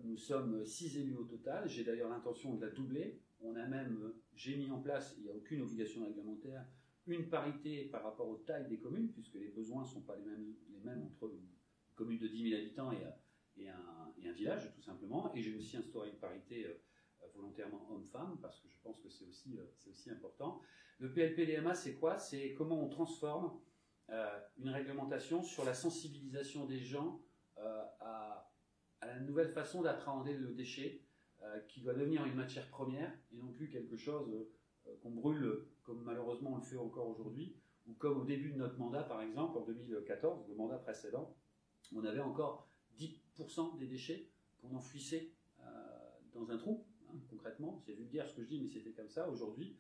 Nous sommes 6 élus au total. J'ai d'ailleurs l'intention de la doubler. J'ai mis en place, il n'y a aucune obligation réglementaire, une parité par rapport aux tailles des communes, puisque les besoins ne sont pas les mêmes entre une commune de 10 000 habitants et un village, tout simplement. Et j'ai aussi instauré une parité volontairement homme-femme, parce que je pense que c'est aussi important. Le PLPDMA, c'est quoi? C'est comment on transforme une réglementation sur la sensibilisation des gens à la nouvelle façon d'appréhender le déchet, qui doit devenir une matière première et non plus quelque chose qu'on brûle comme malheureusement on le fait encore aujourd'hui, ou comme au début de notre mandat par exemple en 2014, le mandat précédent, on avait encore 10% des déchets qu'on enfouissait dans un trou, hein, concrètement. C'est vulgaire ce que je dis, mais c'était comme ça. Aujourd'hui,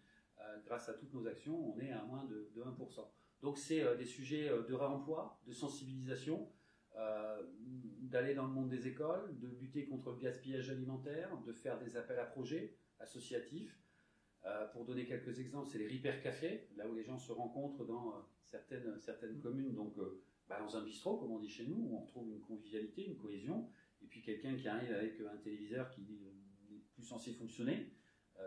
grâce à toutes nos actions, on est à moins de 1%. Donc c'est des sujets de réemploi, de sensibilisation, d'aller dans le monde des écoles, de lutter contre le gaspillage alimentaire, de faire des appels à projets associatifs. Pour donner quelques exemples, c'est les Repair Cafés, là où les gens se rencontrent dans certaines communes, donc dans un bistrot, comme on dit chez nous, où on retrouve une convivialité, une cohésion, et puis quelqu'un qui arrive avec un téléviseur qui n'est plus censé fonctionner,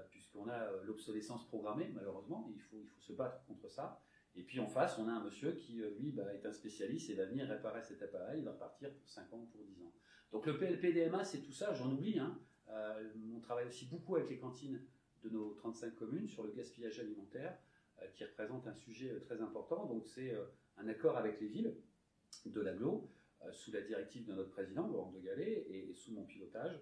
puisqu'on a l'obsolescence programmée, malheureusement, et il faut se battre contre ça. Et puis en face, on a un monsieur qui, lui, est un spécialiste et va venir réparer cet appareil, il va repartir pour 5 ans, pour 10 ans. Donc le PLPDMA, c'est tout ça, j'en oublie. Hein. On travaille aussi beaucoup avec les cantines de nos 35 communes sur le gaspillage alimentaire, qui représente un sujet très important. Donc c'est un accord avec les villes de l'agglo, sous la directive de notre président, Laurent de Gallet, et sous mon pilotage,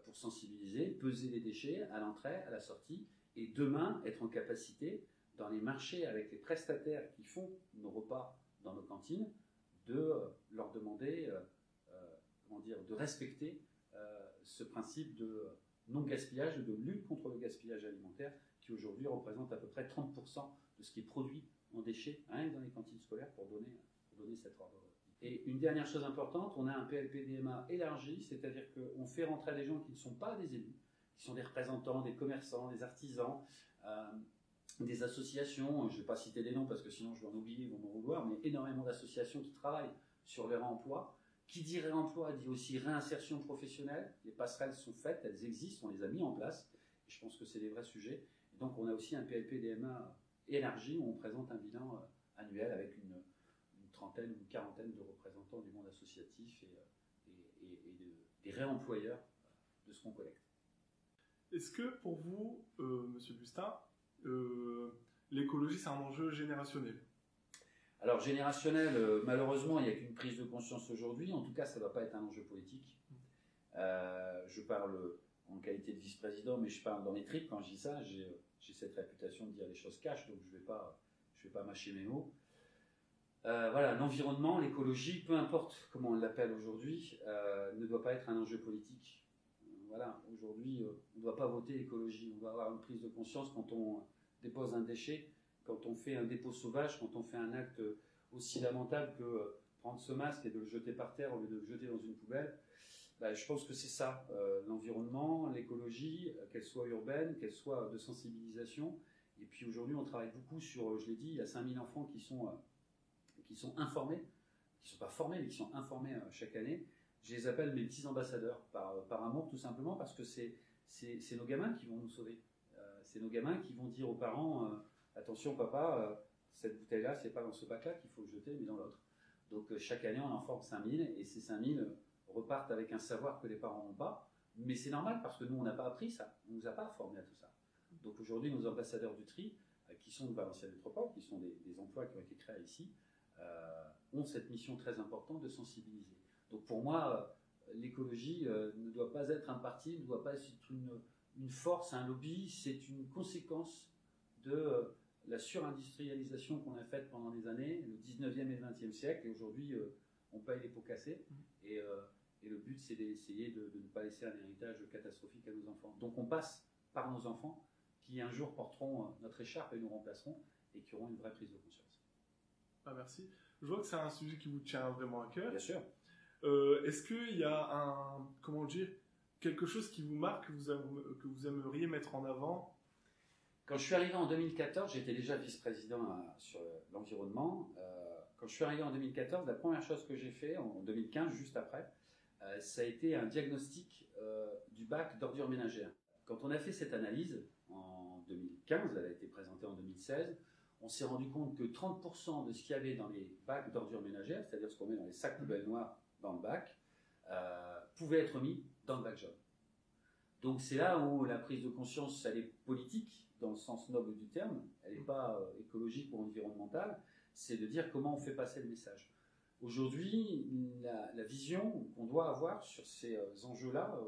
pour sensibiliser, peser les déchets à l'entrée, à la sortie, et demain être en capacité, dans les marchés avec les prestataires qui font nos repas dans nos cantines, de leur demander de respecter ce principe de non-gaspillage, de lutte contre le gaspillage alimentaire, qui aujourd'hui représente à peu près 30% de ce qui est produit en déchets, rien que dans les cantines scolaires, pour donner cet ordre. Et une dernière chose importante, on a un PLP-DMA élargi, c'est-à-dire qu'on fait rentrer des gens qui ne sont pas des élus, qui sont des représentants, des commerçants, des artisans, des associations, je ne vais pas citer des noms parce que sinon je vais en oublier, ils vont m'en vouloir, mais énormément d'associations qui travaillent sur le réemploi. Qui dit réemploi dit aussi réinsertion professionnelle. Les passerelles sont faites, elles existent, on les a mis en place. Et je pense que c'est des vrais sujets. Et donc on a aussi un PLP-DMA élargi où on présente un bilan annuel avec une trentaine ou une quarantaine de représentants du monde associatif et des réemployeurs de ce qu'on collecte.
Est-ce que pour vous, Monsieur Bustin, l'écologie c'est un enjeu générationnel?
Alors générationnel, malheureusement, il n'y a qu'une prise de conscience aujourd'hui. En tout cas, ça ne va pas être un enjeu politique. Je parle en qualité de vice-président, mais je parle dans mes tripes quand je dis ça. J'ai cette réputation de dire les choses cash, donc je ne vais pas mâcher mes mots. Voilà, l'environnement, l'écologie, peu importe comment on l'appelle aujourd'hui, ne doit pas être un enjeu politique. Voilà, aujourd'hui, on ne doit pas voter écologie. On doit avoir une prise de conscience quand on dépose un déchet, quand on fait un dépôt sauvage, quand on fait un acte aussi lamentable que prendre ce masque et de le jeter par terre au lieu de le jeter dans une poubelle. Je pense que c'est ça, l'environnement, l'écologie, qu'elle soit urbaine, qu'elle soit de sensibilisation. Et puis aujourd'hui, on travaille beaucoup sur, je l'ai dit, il y a 5000 enfants qui sont informés, qui ne sont pas formés, mais qui sont informés chaque année. Je les appelle mes petits ambassadeurs, par amour, tout simplement, parce que c'est nos gamins qui vont nous sauver. C'est nos gamins qui vont dire aux parents, attention papa, cette bouteille-là, c'est pas dans ce bac-là qu'il faut jeter, mais dans l'autre. Donc chaque année, on en forme 5000, et ces 5000 repartent avec un savoir que les parents n'ont pas. Mais c'est normal, parce que nous, on n'a pas appris ça. On ne nous a pas formés à tout ça. Donc aujourd'hui, nos ambassadeurs du tri, qui sont de Valenciennes Métropole, qui sont des emplois qui ont été créés ici, ont cette mission très importante de sensibiliser. Donc pour moi, l'écologie ne doit pas être un parti, ne doit pas être une force, un lobby, c'est une conséquence de la surindustrialisation qu'on a faite pendant des années, le 19e et le 20e siècle, et aujourd'hui on paye les pots cassés, et le but c'est d'essayer de ne pas laisser un héritage catastrophique à nos enfants. Donc on passe par nos enfants, qui un jour porteront notre écharpe et nous remplaceront, et qui auront une vraie prise de conscience.
Merci. Je vois que c'est un sujet qui vous tient vraiment à cœur.
Bien sûr.
Est-ce qu'il y a quelque chose qui vous marque, que vous aimeriez mettre en avant?
Quand je suis arrivé en 2014, j'étais déjà vice-président sur l'environnement. Quand je suis arrivé en 2014, la première chose que j'ai fait, en 2015, juste après, ça a été un diagnostic du bac d'ordures ménagères. Quand on a fait cette analyse en 2015, elle a été présentée en 2016, on s'est rendu compte que 30% de ce qu'il y avait dans les bacs d'ordures ménagères, c'est-à-dire ce qu'on met dans les sacs poubelles noirs dans le bac, pouvait être mis dans le bac jaune. Donc c'est là où la prise de conscience, elle est politique, dans le sens noble du terme, elle n'est pas écologique ou environnementale, c'est de dire comment on fait passer le message. Aujourd'hui, la vision qu'on doit avoir sur ces enjeux-là,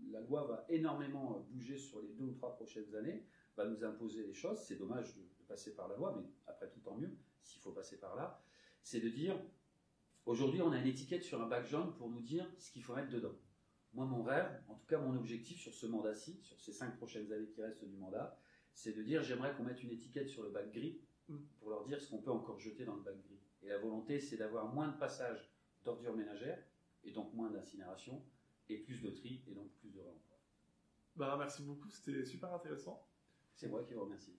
la loi va énormément bouger sur les 2 ou 3 prochaines années, va nous imposer les choses, c'est dommage de passer par la loi, mais après tout tant mieux, s'il faut passer par là, c'est de dire, aujourd'hui on a une étiquette sur un bac jaune pour nous dire ce qu'il faut mettre dedans. Moi mon rêve, en tout cas mon objectif sur ce mandat-ci, sur ces 5 prochaines années qui restent du mandat, c'est de dire j'aimerais qu'on mette une étiquette sur le bac gris pour leur dire ce qu'on peut encore jeter dans le bac gris. Et la volonté c'est d'avoir moins de passage d'ordures ménagères, et donc moins d'incinération, et plus de tri, et donc plus de réemploi.
Merci beaucoup, c'était super intéressant.
C'est moi qui vous remercie.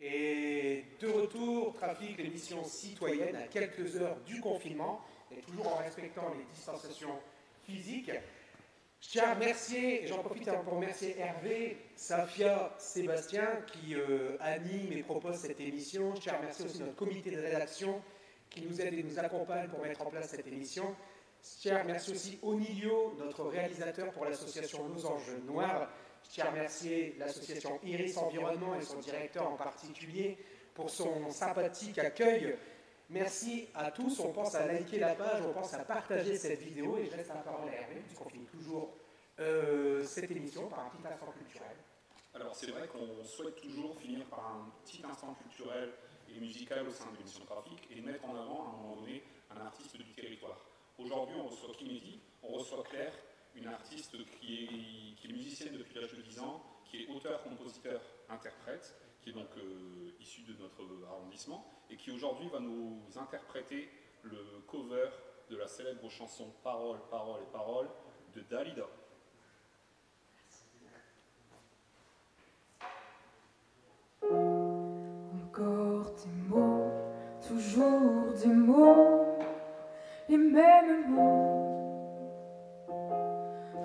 Et de retour, Trafic, l'émission citoyenne à quelques heures du confinement, et toujours en respectant les distanciations physiques. Je tiens à remercier, et j'en profite pour remercier Hervé, Safia, Sébastien qui animent et proposent cette émission. Je tiens à remercier aussi notre comité de rédaction qui nous aide et nous accompagne pour mettre en place cette émission. Je tiens à remercier aussi Onilio, notre réalisateur pour l'association Nos Anges Noirs. Je tiens à remercier l'association Iris Environnement et son directeur en particulier pour son sympathique accueil. Merci à tous, on pense à liker la page, on pense à partager cette vidéo et je laisse la parole à Hervé puisqu'on finit toujours cette émission par un petit instant culturel.
Alors c'est vrai qu'on souhaite toujours finir par un petit instant culturel et musical au sein de l'émission Trafic et mettre en avant à un moment donné un artiste du territoire. Aujourd'hui on reçoit Kinédi, on reçoit Claire, une artiste qui est musicienne depuis l'âge de 10 ans, qui est auteur, compositeur, interprète, qui est donc issu de notre arrondissement, et qui aujourd'hui va nous interpréter le cover de la célèbre chanson Paroles, paroles et paroles de Dalida.
Encore des mots, toujours des mots, les mêmes mots,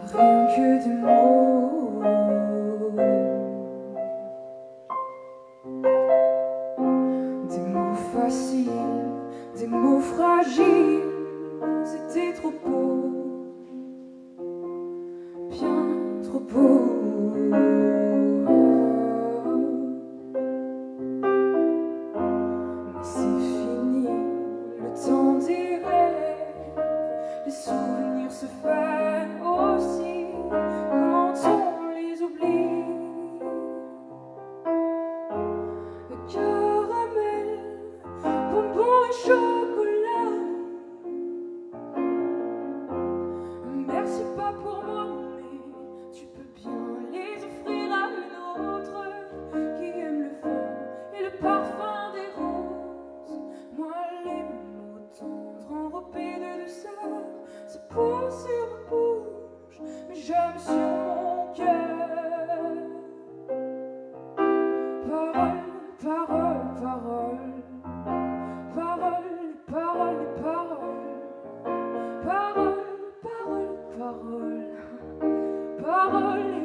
rien que des mots. Des mots faciles, des mots fragiles, c'était trop beau, bien trop beau. Mais c'est fini, le temps des rêves, les souvenirs se fanent aussi quand on les oublie. Le caramel, bonbons et chocolat. Merci pas pour moi, mais tu peux bien les offrir à une autre qui aime le vent et le parfum des roses. Moi, les mots tendres enrobés de douceur se posent sur ma bouche, mais jamais sur mon cœur. Paroles, paroles, paroles, paroles, paroles, paroles, paroles, paroles, paroles, paroles.